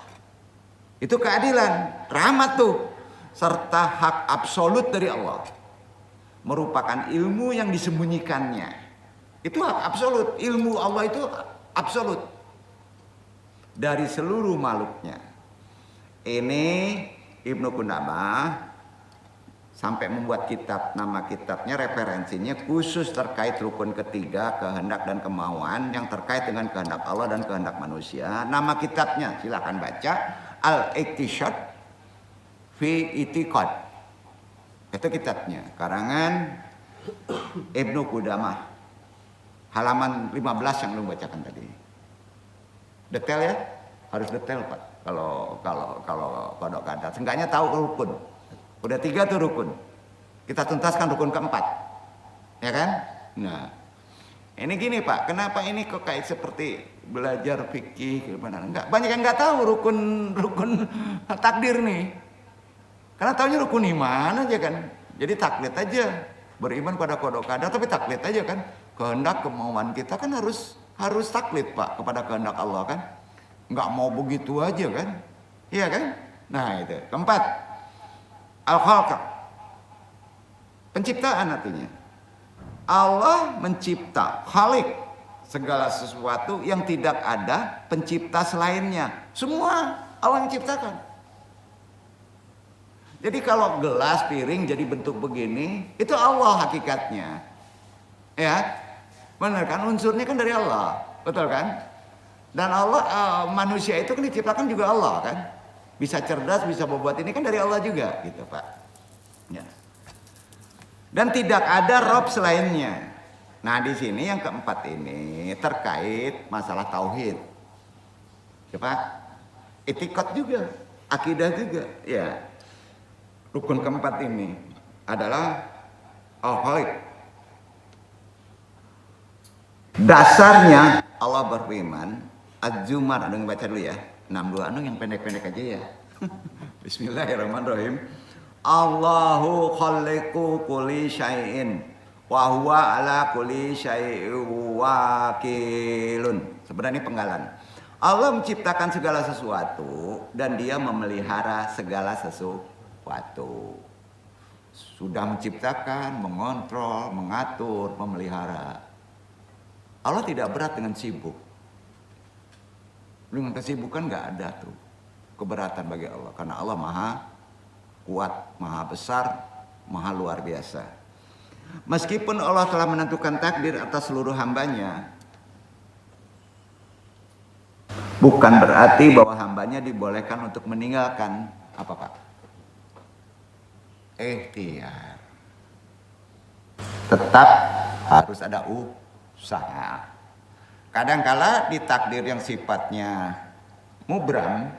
Itu keadilan, rahmat tuh, serta hak absolut dari Allah. Merupakan ilmu yang disembunyikannya. Itu hak absolut, ilmu Allah itu absolut dari seluruh makhluknya. Ini Ibnu Qudamah sampai membuat kitab, nama kitabnya referensinya khusus terkait rukun ketiga, kehendak dan kemauan, yang terkait dengan kehendak Allah dan kehendak manusia. Nama kitabnya silakan baca, Al-Iqtisad fi Itiqad. Itu kitabnya, karangan Ibnu Qudamah. Halaman 15 yang lu bacakan tadi. Detail ya? Harus detail, Pak. Kalau kodok kata, seenggaknya tahu rukun. Udah 3 tuh rukun. Kita tuntaskan rukun keempat. Ya kan? Nah, ini gini Pak, kenapa ini kok kayak seperti belajar fikih gimana? Enggak, banyak yang nggak tahu rukun takdir nih. Karena taunya rukun iman aja kan. Jadi taklid aja. Beriman pada kodok kada, tapi taklid aja kan. Kehendak kemauan kita kan harus taklid Pak kepada kehendak Allah kan. Nggak mau begitu aja kan. Iya kan? Nah itu. Keempat, Al-Khalq, penciptaan artinya. Allah mencipta, Khalik, segala sesuatu yang tidak ada pencipta selainnya. Semua Allah yang ciptakan. Jadi kalau gelas, piring jadi bentuk begini, itu Allah hakikatnya. Ya, benar kan? Unsurnya kan dari Allah, betul kan? Dan Allah, manusia itu kan diciptakan juga Allah kan? Bisa cerdas, bisa berbuat ini kan dari Allah juga, gitu Pak. Ya. Dan tidak ada Rob selainnya. Nah di sini yang keempat ini terkait masalah tauhid. Coba, itikad juga, akidah juga, ya. Rukun keempat ini adalah Al-Khaliq. Dasarnya Allah berfirman, Az-Zumar, ada yang baca dulu ya. 62 yang pendek-pendek aja ya. Bismillahirrahmanirrahim. Allahu khaliqu kulli syai'in wa huwa ala kulli syai'in wakilun. Sebenarnya penggalan. Allah menciptakan segala sesuatu dan dia memelihara segala sesuatu. Sudah menciptakan, mengontrol, mengatur, memelihara. Allah tidak berat dengan sibuk. Dengan kesibukan nggak ada tuh keberatan bagi Allah, karena Allah maha kuat, maha besar, maha luar biasa. Meskipun Allah telah menentukan takdir atas seluruh hambanya, bukan berarti bahwa hambanya dibolehkan untuk meninggalkan apa Pak? Ikhtiar. Tetap harus ada usaha. Kadangkala di takdir yang sifatnya mubram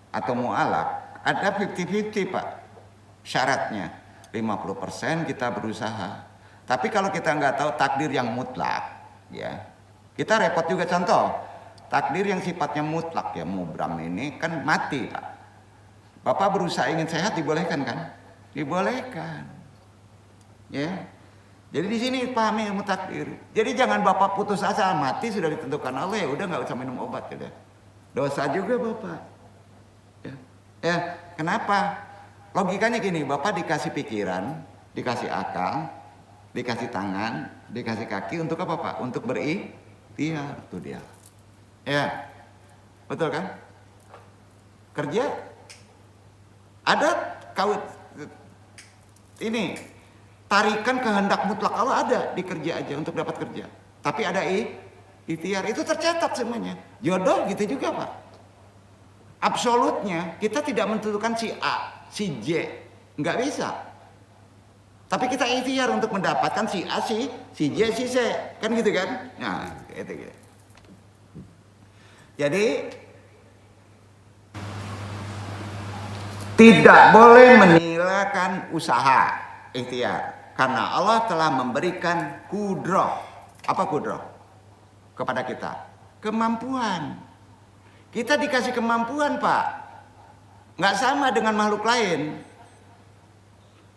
atau mu'alak ada 50-50 Pak. Syaratnya 50% kita berusaha. Tapi kalau kita nggak tahu takdir yang mutlak, ya kita repot juga. Contoh, takdir yang sifatnya mutlak ya mubram ini kan mati Pak. Bapak berusaha ingin sehat dibolehkan kan? Dibolehkan. Ya. Jadi di sini pahami ilmu takdir. Jadi jangan Bapak putus asa, mati sudah ditentukan Allah, ya udah nggak usah minum obat ya. Dosa juga Bapak. Ya, kenapa? Logikanya gini, Bapak dikasih pikiran, dikasih akal, dikasih tangan, dikasih kaki untuk apa Pak? Untuk berikhtiar, itu dia. Ya, betul kan? Kerja, ada kawit ini. Tarikan kehendak mutlak Allah ada di kerja aja untuk dapat kerja. Tapi ada ikhtiar, itu tercatat semuanya. Jodoh gitu juga Pak. Absolutnya kita tidak menentukan si A, si J, nggak bisa. Tapi kita ikhtiar untuk mendapatkan si A, si J, si C, kan gitu kan? Nah, itu gitu. Jadi tidak boleh meninggalkan usaha. ikhtiar. Karena Allah telah memberikan kudrah. Apa kudrah? Kepada kita. Kemampuan. Kita dikasih kemampuan, Pak. Nggak sama dengan makhluk lain.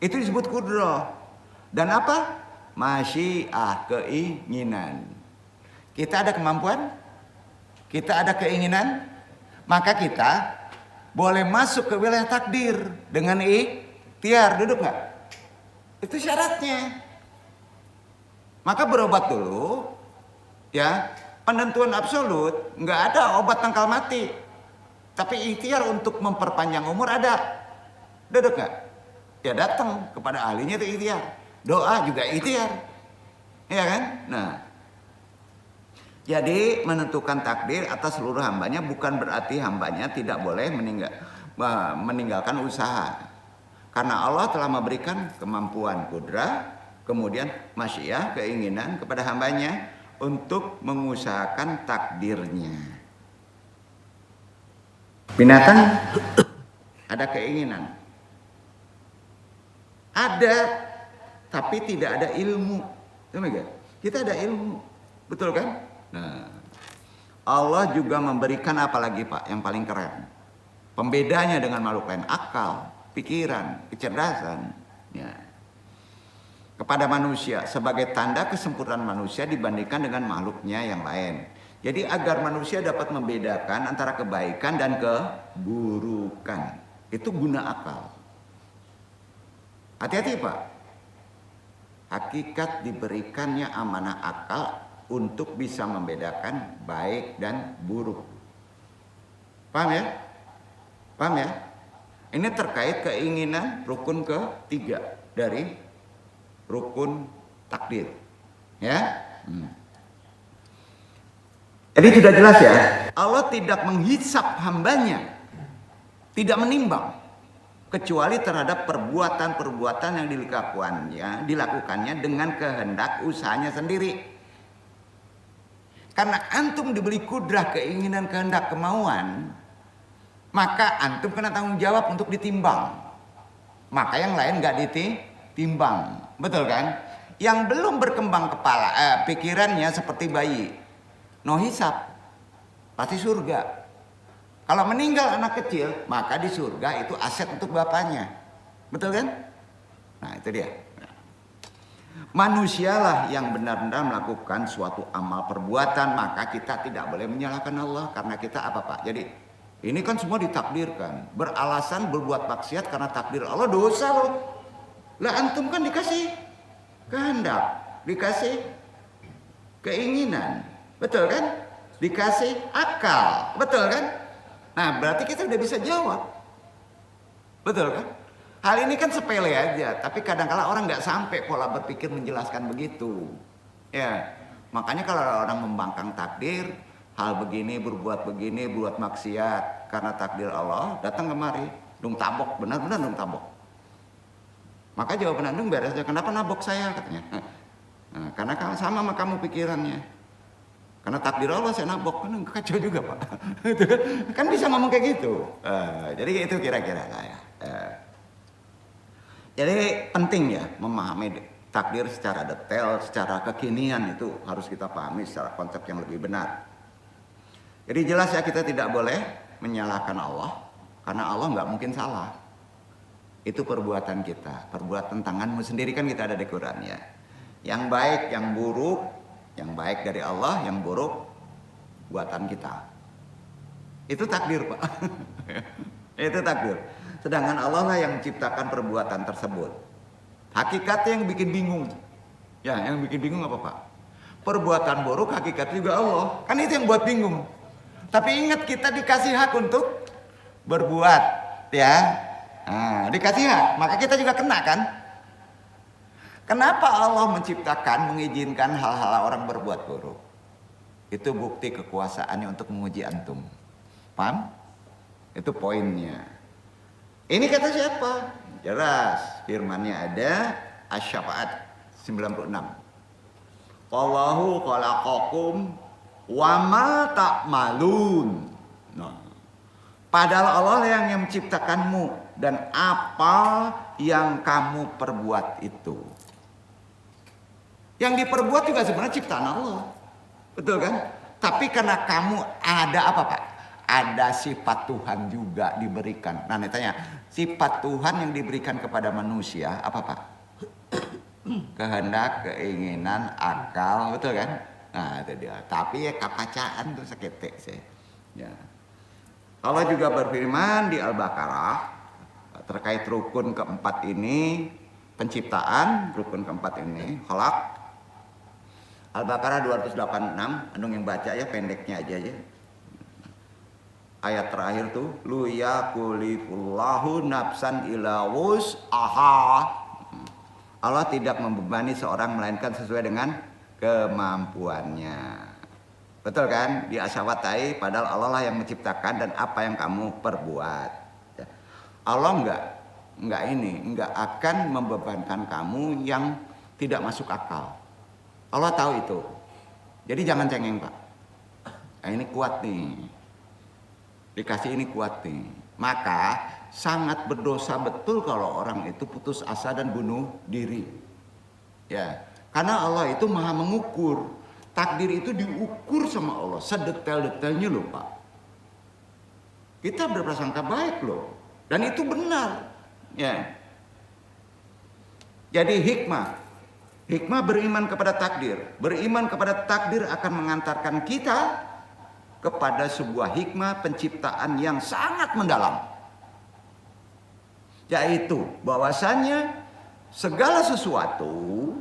Itu disebut kudrah. Dan apa? Masyiah, keinginan. Kita ada kemampuan, kita ada keinginan, maka kita boleh masuk ke wilayah takdir dengan ikhtiar. Duduk nggak? Itu syaratnya. Maka berobat dulu, ya. Penentuan absolut, nggak ada obat tangkal mati. Tapi ikhtiar untuk memperpanjang umur ada. Duduk nggak? Ya datang kepada ahlinya itu ikhtiar. Doa juga ikhtiar. Ya kan? Nah. Jadi menentukan takdir atas seluruh hambanya bukan berarti hambanya tidak boleh meninggalkan usaha. Karena Allah telah memberikan kemampuan kudrah, kemudian masyiah, keinginan kepada hambanya untuk mengusahakan takdirnya. Binatang ada keinginan. Ada, tapi tidak ada ilmu. Kita ada ilmu. Betul kan? Nah, Allah juga memberikan apa lagi, Pak? Yang paling keren. Pembedanya dengan makhluk lain, akal, pikiran, kecerdasan. Ya. Kepada manusia sebagai tanda kesempurnaan manusia dibandingkan dengan makhluknya yang lain. Jadi agar manusia dapat membedakan antara kebaikan dan keburukan. Itu guna akal. Hati-hati, Pak. Hakikat diberikannya amanah akal untuk bisa membedakan baik dan buruk. Paham ya? Paham ya? Ini terkait keinginan rukun ketiga dari rukun takdir. Ya? Jadi sudah jelas ya, Allah tidak menghisap hambanya, tidak menimbang, kecuali terhadap perbuatan-perbuatan yang dilakukannya dengan kehendak usahanya sendiri. Karena antum diberi kudrah, keinginan, kehendak, kemauan, maka antum kena tanggung jawab untuk ditimbang. Maka yang lain nggak ditimbang, betul kan? Yang belum berkembang pikirannya seperti bayi, no hisab, pasti surga. Kalau meninggal anak kecil, maka di surga itu aset untuk bapaknya. Betul kan? Nah itu dia. Manusialah yang benar-benar melakukan suatu amal perbuatan, maka kita tidak boleh menyalahkan Allah. Karena kita apa, Pak? Jadi ini kan semua ditakdirkan. Beralasan berbuat maksiat karena takdir Allah dosa loh. Lah antum kan dikasih kehendak, dikasih keinginan. Betul kan? Dikasih akal. Betul kan? Nah berarti kita udah bisa jawab. Betul kan? Hal ini kan sepele aja, tapi kadang-kala orang nggak sampai pola berpikir menjelaskan begitu. Ya, makanya kalau orang membangkang takdir, hal begini, berbuat maksiat karena takdir Allah, datang kemari, dong tabok, benar-benar dong tabok. Maka jawaban antum beres aja, kenapa nabok saya katanya? Nah, karena sama sama kamu pikirannya. Karena takdir Allah saya nabok, kan kacau juga Pak. Kan bisa ngomong kayak gitu. Jadi itu kira-kira lah ya. Jadi penting ya memahami takdir secara detail, secara kekinian itu harus kita pahami secara konsep yang lebih benar. Jadi jelas ya kita tidak boleh menyalahkan Allah karena Allah nggak mungkin salah. Itu perbuatan kita, perbuatan tanganmu sendiri kan kita ada di Quran ya. Yang baik, yang buruk, yang baik dari Allah, yang buruk buatan kita. Itu takdir Pak. Itu takdir. Sedangkan Allah lah yang menciptakan perbuatan tersebut. Hakikatnya yang bikin bingung. Ya, yang bikin bingung apa Pak? Perbuatan buruk hakikatnya juga Allah. Kan itu yang buat bingung. Tapi ingat kita dikasih hak untuk berbuat, ya. Nah, dikasih hak, maka kita juga kena kan? Kenapa Allah menciptakan, mengizinkan hal-hal orang berbuat buruk? Itu bukti kekuasaannya untuk menguji antum. Paham? Itu poinnya. Ini kata siapa? Jelas firmannya ada Asy-Syafa'at 96. Wallahu khalaqakum wa ma ta'malun. Nah, Padahal Allah yang menciptakanmu dan apa yang kamu perbuat itu. Yang diperbuat juga sebenarnya ciptaan Allah. Betul kan? Tapi karena kamu ada apa Pak? Ada sifat Tuhan juga diberikan. Nah, tanya, sifat Tuhan yang diberikan kepada manusia apa Pak? Kehendak, keinginan, akal, betul kan? Nah, itu dia. Tapi ya kapacaan tuh seketek sih. Ya. Allah juga berfirman di Al-Baqarah terkait rukun keempat ini, penciptaan, rukun keempat ini, khalaq. Al-Baqarah 286, andung yang baca ya pendeknya aja ya. Ayat terakhir tuh, lu yakulifullahu nafsan illa wus'aha. Allah tidak membebani seorang melainkan sesuai dengan kemampuannya. Betul kan? Di Asyawatai, padahal Allah lah yang menciptakan dan apa yang kamu perbuat. Allah enggak akan membebankan kamu yang tidak masuk akal. Allah tahu itu. Jadi jangan cengeng Pak. Nah, ini kuat nih. Dikasih ini kuat nih. Maka sangat berdosa betul kalau orang itu putus asa dan bunuh diri. Ya, karena Allah itu maha mengukur. Takdir itu diukur sama Allah sedetail-detailnya loh Pak. Kita berprasangka baik loh. Dan itu benar. Ya. Jadi hikmah beriman kepada takdir. Beriman kepada takdir akan mengantarkan kita kepada sebuah hikmah penciptaan yang sangat mendalam. Yaitu bahwasanya segala sesuatu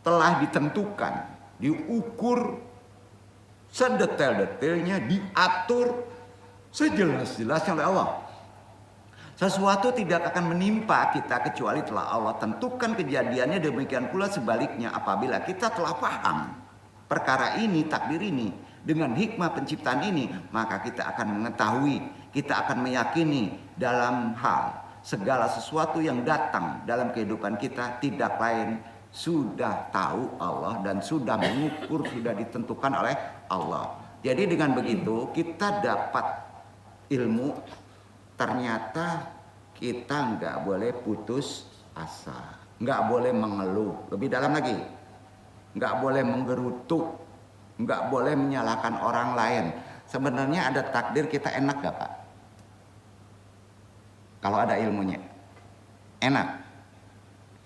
telah ditentukan, diukur sedetail-detailnya, diatur sejelas-jelasnya oleh Allah. Sesuatu tidak akan menimpa kita kecuali telah Allah tentukan kejadiannya. Demikian pula sebaliknya apabila kita telah paham perkara ini, takdir ini, dengan hikmah penciptaan ini, maka kita akan mengetahui, kita akan meyakini dalam hal segala sesuatu yang datang dalam kehidupan kita tidak lain sudah tahu Allah dan sudah mengukur, sudah ditentukan oleh Allah. Jadi dengan begitu kita dapat ilmu, ternyata kita nggak boleh putus asa, nggak boleh mengeluh. Lebih dalam lagi, nggak boleh menggerutu, nggak boleh menyalahkan orang lain. Sebenarnya ada takdir kita enak gak Pak? Kalau ada ilmunya, enak,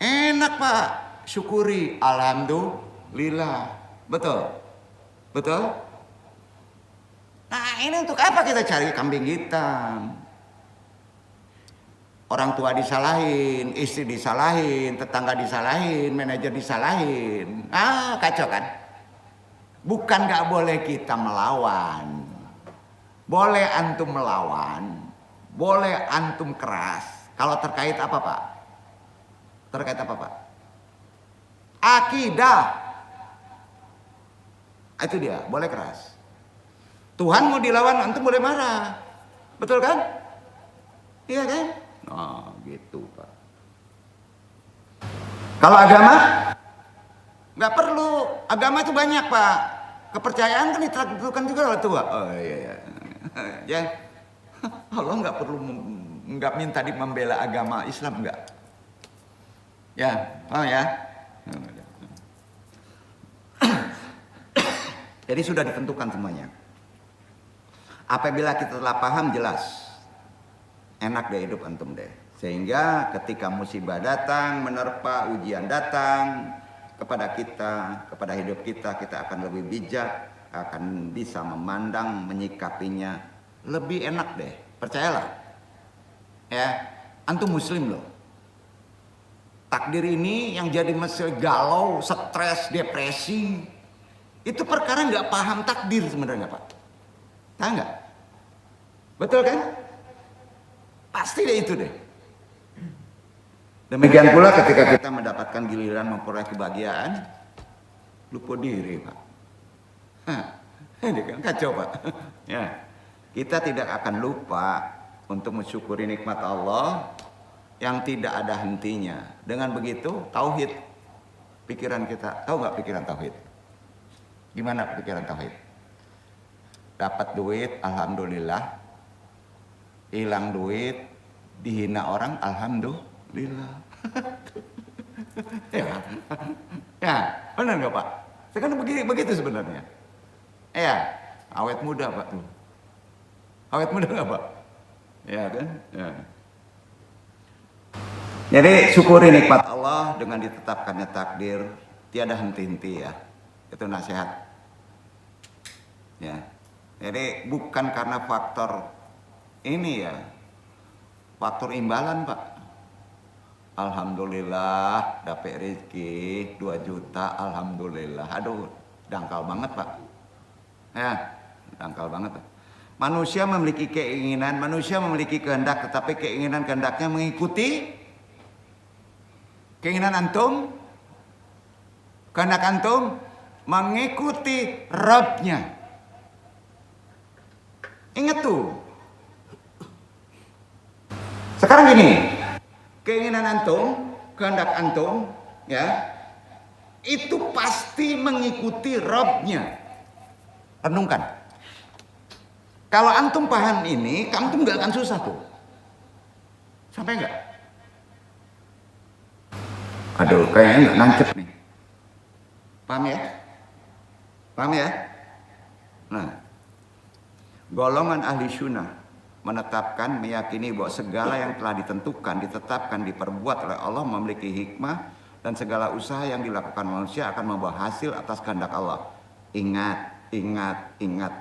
enak Pak. Syukuri, alhamdulillah. Betul? Betul? Nah ini untuk apa kita cari kambing hitam? Orang tua disalahin, istri disalahin, tetangga disalahin, manajer disalahin. Ah kacau kan? Bukan gak boleh kita melawan. Boleh antum melawan. Boleh antum keras. Kalau terkait apa Pak? Terkait apa Pak? Akidah. Itu dia, boleh keras. Tuhan mau dilawan, antum boleh marah. Betul kan? Iya kan? Nah, gitu Pak. Kalau agama, nggak perlu. Agama itu banyak Pak. Kepercayaan kan ditentukan juga oleh Tuhan. Oh iya. Ya, Allah nggak perlu, nggak minta membela agama Islam nggak. Ya, oh ya. Jadi sudah ditentukan semuanya. Apabila kita telah paham jelas, enak deh hidup antum deh. Sehingga ketika musibah datang, menerpa, ujian datang kepada kita, kepada hidup kita, kita akan lebih bijak, akan bisa memandang, menyikapinya lebih enak deh. Percayalah. Ya, antum muslim loh. Takdir ini yang jadi masih galau, stres, depresi, itu perkara nggak paham takdir sebenarnya Pak. Tahu nggak? Betul kan? Pasti deh itu deh. Demikian pula ketika kita mendapatkan giliran memperoleh kebahagiaan, lupa diri Pak. Ini kan kacau Pak. Ya, kita tidak akan lupa untuk mensyukuri nikmat Allah yang tidak ada hentinya. Dengan begitu tauhid pikiran kita, tahu nggak pikiran tauhid? Gimana pikiran tauhid? Dapat duit, alhamdulillah. hilang duit, dihina orang, alhamdulillah. Ya, ya, benar nggak Pak? Sekarang begitu sebenarnya. Ya, awet muda Pak tuh. Awet muda nggak Pak? Ya kan? Ya. Jadi syukuri nikmat Allah dengan ditetapkannya takdir, tiada henti-henti ya. Itu nasihat. Ya. Jadi bukan karena faktor ini ya, faktor imbalan Pak. Alhamdulillah dapat rezeki 2 juta, alhamdulillah. Aduh, dangkal banget Pak. Ya, dangkal banget Pak. Manusia memiliki keinginan, manusia memiliki kehendak, tetapi keinginan-kehendaknya mengikuti keinginan antum, kehendak antum mengikuti Rabbnya. Ingat tuh. Sekarang gini, keinginan antum, kehendak antum, ya, itu pasti mengikuti Rabbnya. Renungkan. Kalau antum paham ini, antum nggak akan susah tuh. Sampai nggak? Aduh, kayaknya nggak nancep nih. Paham ya? Paham ya? Nah, golongan ahli sunnah menetapkan, meyakini bahwa segala yang telah ditentukan, ditetapkan, diperbuat oleh Allah memiliki hikmah, dan segala usaha yang dilakukan manusia akan membawa hasil atas kehendak Allah. Ingat, ingat, ingat.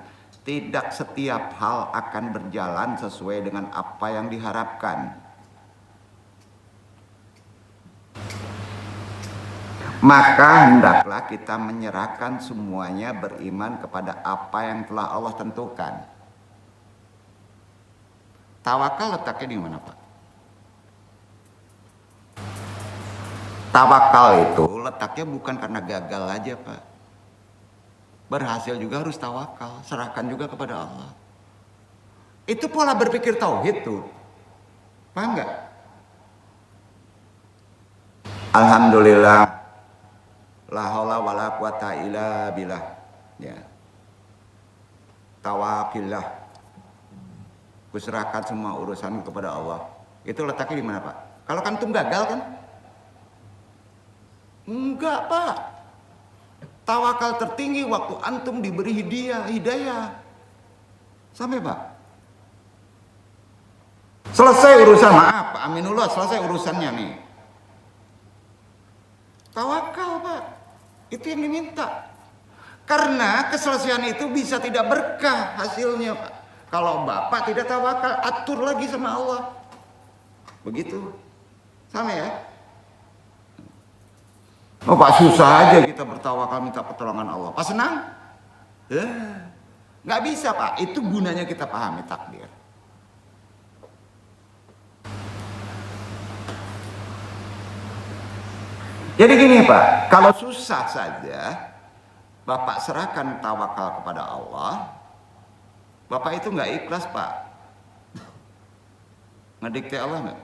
Tidak setiap hal akan berjalan sesuai dengan apa yang diharapkan. Maka hendaklah kita menyerahkan semuanya, beriman kepada apa yang telah Allah tentukan. Tawakal letaknya di mana Pak? Tawakal itu letaknya bukan karena gagal aja Pak. Berhasil juga harus tawakal, serahkan juga kepada Allah. Itu pola berpikir tauhid tuh. Paham nggak? Alhamdulillah, la haula wala quwata illa billah. Ya. Tawakillah. Kuserahkan semua urusan kepada Allah. Itu letaknya di mana Pak? Kalau antum gagal kan? Enggak Pak. Tawakal tertinggi waktu antum diberi hidayah. Sampai Pak. Selesai urusan, maaf Pak Aminullah, selesai urusannya nih. Tawakal Pak. Itu yang diminta. Karena keselesaian itu bisa tidak berkah hasilnya Pak. Kalau Bapak tidak tawakal, atur lagi sama Allah. Begitu. Sama ya? Oh Pak, susah aja kita bertawakal minta pertolongan Allah. Pas senang? Nggak bisa Pak, itu gunanya kita pahami takdir. Jadi gini Pak, kalau susah saja Bapak serahkan tawakal kepada Allah, Bapak itu nggak ikhlas Pak. Ngedikte Allah nggak?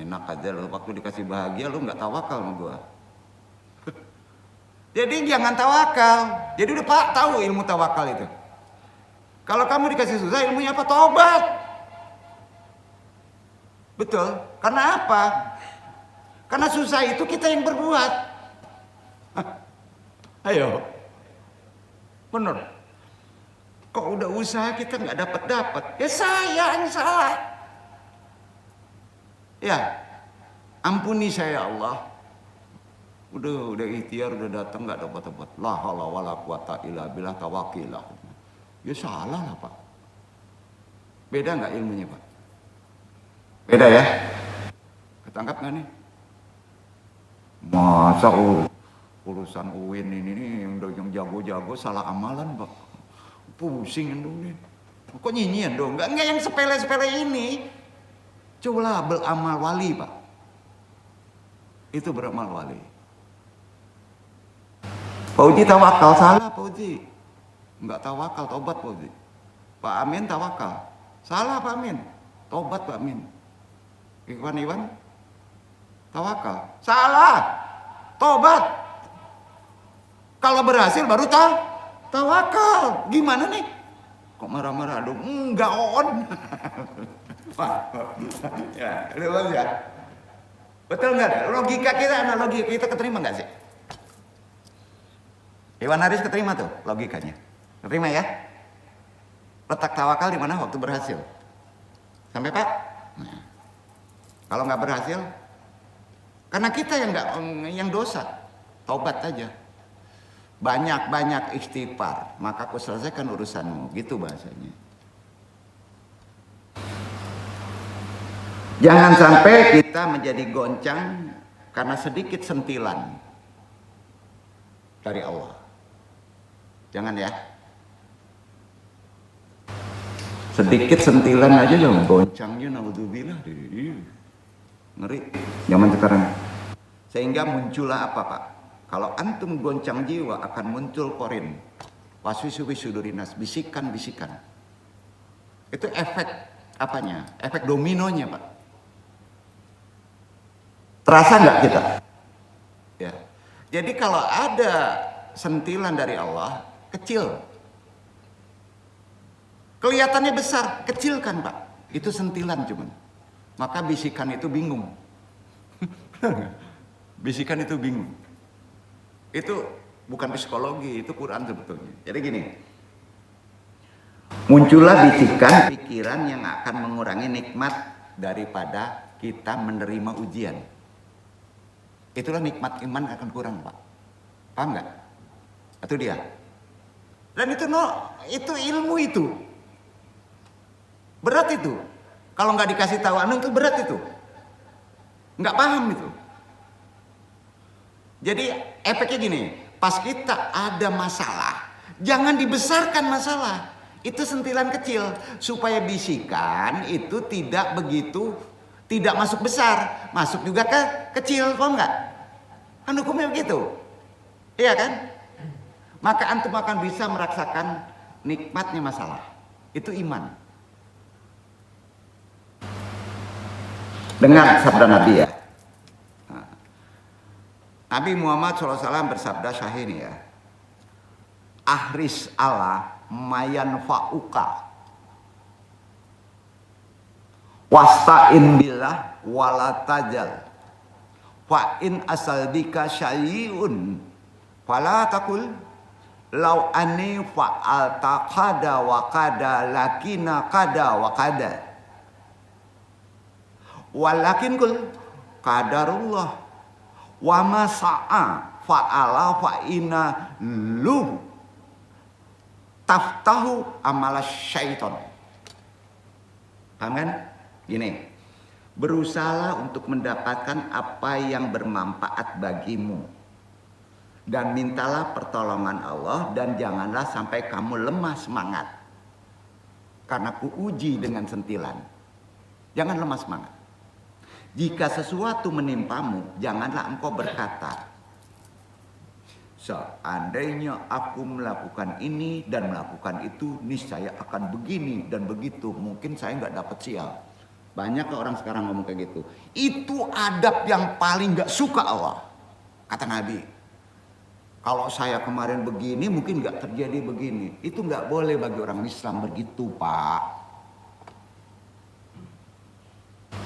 Enak aja loh, waktu dikasih bahagia lu nggak tawakal sama gua. Jadi jangan tawakal. Jadi udah Pak tahu ilmu tawakal itu. Kalau kamu dikasih susah, ilmunya apa? Tobat. Betul. Karena apa? Karena susah itu kita yang berbuat. Ayo. Bener. Kok udah usaha kita nggak dapat? Ya saya yang salah. Ya. Ampuni saya Allah. Udah ikhtiar, udah datang nggak dapat. La haula wala quwata illa billah, tawakilah. Ya salah lah Pak. Beda nggak ilmunya Pak? Beda ya? Ketangkap nggak nih? Masa urusan UIN ini yang jago-jago salah amalan Pak? Pusing dong nih. Kok nyinyian dong? Nggak yang sepele-sepele ini. Cobalah beramal wali Pak. Itu beramal wali. Pak Uji tawakal, salah Pak Uji. Enggak tawakal, tobat Pak Uji. Pak Amin tawakal, salah Pak Amin. Tobat Pak Amin. Iwan tawakal, salah. Tobat. Kalau berhasil baru tawakal. Gimana nih? Kok marah-marah dong? Enggak on. Ya, bagus ya. Betul nggak? Logika kita, analogi kita keterima nggak sih? Iwan Haris keterima tuh logikanya. Keterima ya? Letak tawakal di mana waktu berhasil? Sampai Pak? Nah, kalau nggak berhasil, karena kita yang dosa, taubat aja. Banyak-banyak istighfar, maka aku selesaikan urusanmu. Gitu bahasanya. Jangan sampai kita menjadi goncang karena sedikit sentilan dari Allah. Jangan ya. Sedikit sentilan aja dong, goncangnya naudzubillah. Ngeri zaman sekarang. Sehingga muncullah apa Pak? Kalau antum goncang jiwa akan muncul korin. Waswisu-wisudurinas, bisikan-bisikan. Itu efek apanya? Efek dominonya Pak. Terasa nggak kita? Ya. Jadi kalau ada sentilan dari Allah, kecil. Kelihatannya besar, kecil kan Pak? Itu sentilan cuman. Maka bisikan itu bingung. Bisikan itu bingung. Itu bukan psikologi, itu Quran sebetulnya. Jadi gini. Muncullah bisikan pikiran yang akan mengurangi nikmat daripada kita menerima ujian. Itulah nikmat iman akan kurang Pak. Paham nggak? Itu dia. Dan itu ilmu itu. Berat itu. Kalau nggak dikasih tahu itu berat itu. Nggak paham itu. Jadi efeknya gini, pas kita ada masalah, jangan dibesarkan masalah. Itu sentilan kecil supaya bisikan itu tidak masuk besar, masuk juga ke kecil, paham nggak? Kan hukumnya begitu, iya kan? Maka antum akan bisa merasakan nikmatnya masalah. Itu iman. Dengar sabda Nabi ya. Nabi Muhammad SAW bersabda syahih ini ya. Ahris ala mayan fa'uka. Wasta'in billah wala tajal. Fa'in asaldika syai'un. Fala takul. Lau ani fa'alta kada wa kada lakina kada wa kada. Walakin kul qadarullah. Wa ma sa'a fa'ala fa'ina lu taftahu amala syaiton. Paham kan? Gini, berusahalah untuk mendapatkan apa yang bermanfaat bagimu dan mintalah pertolongan Allah dan janganlah sampai kamu lemah semangat karena kuuji dengan sentilan. Jangan lemah semangat. Jika sesuatu menimpamu, janganlah engkau berkata, seandainya aku melakukan ini dan melakukan itu, niscaya akan begini dan begitu. Mungkin saya nggak dapat sial. Banyak orang sekarang ngomong kayak gitu. Itu adab yang paling nggak suka Allah. Kata Nabi, kalau saya kemarin begini, mungkin nggak terjadi begini. Itu nggak boleh bagi orang Islam begitu, Pak.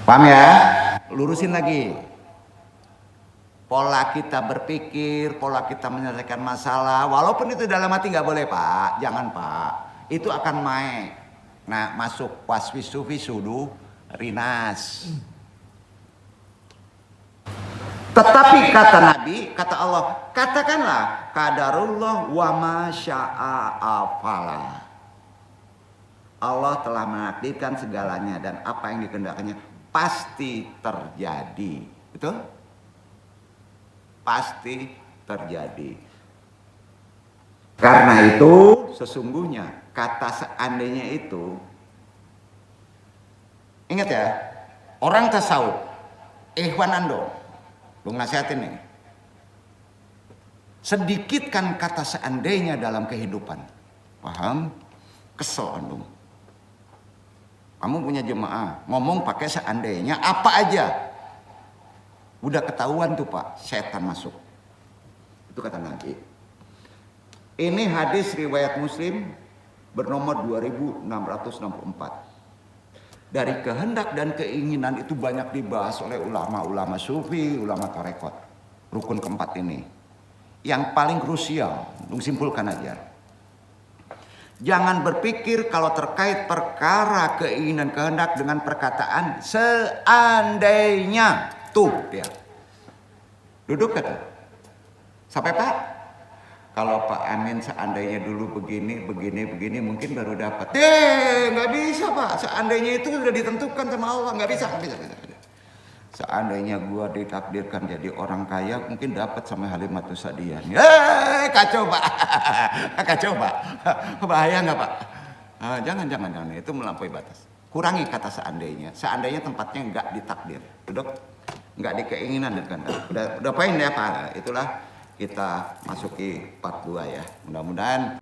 Paham ya? Lurusin lagi. Pola kita berpikir, pola kita menyelesaikan masalah. Walaupun itu dalam hati nggak boleh Pak. Jangan Pak. Itu akan main. Nah masuk waswisu visudu rinas. Tetapi kata Nabi, kata Allah, katakanlah qadarullah wa ma syaa afala. Allah telah menakdirkan segalanya dan apa yang dikehendakinya pasti terjadi. Betul? Pasti terjadi. Karena itu sesungguhnya kata seandainya itu, ingat ya, orang tasawuf, Ikhwan Ando, lu nasihatin nih, sedikitkan kata seandainya dalam kehidupan. Paham? Kesel Ando. Kamu punya jemaah, ngomong pakai seandainya apa aja. Udah ketahuan tuh Pak, setan masuk. Itu kata Nabi. Ini hadis riwayat Muslim bernomor 2664. dari kehendak dan keinginan itu banyak dibahas oleh ulama-ulama sufi, ulama tarekat. Rukun keempat ini. Yang paling krusial, simpulkan aja. Jangan berpikir kalau terkait perkara keinginan kehendak dengan perkataan seandainya. Tuh dia. Duduk kan? Sampai Pak? Kalau Pak Amin seandainya dulu begini mungkin baru dapat. Nggak bisa Pak. Seandainya itu sudah ditentukan sama Allah. Nggak bisa. Seandainya gua ditakdirkan jadi orang kaya mungkin dapat sama Halimatus Sa'diyah. Kacau Pak. Kacau Pak. Bahaya nggak Pak? Jangan. Itu melampaui batas. Kurangi kata seandainya. Seandainya tempatnya nggak ditakdir. Duduk. Nggak di keinginan dan kehendak. Udah poin ya Pak. Itulah kita masuki part 2 ya. Mudah-mudahan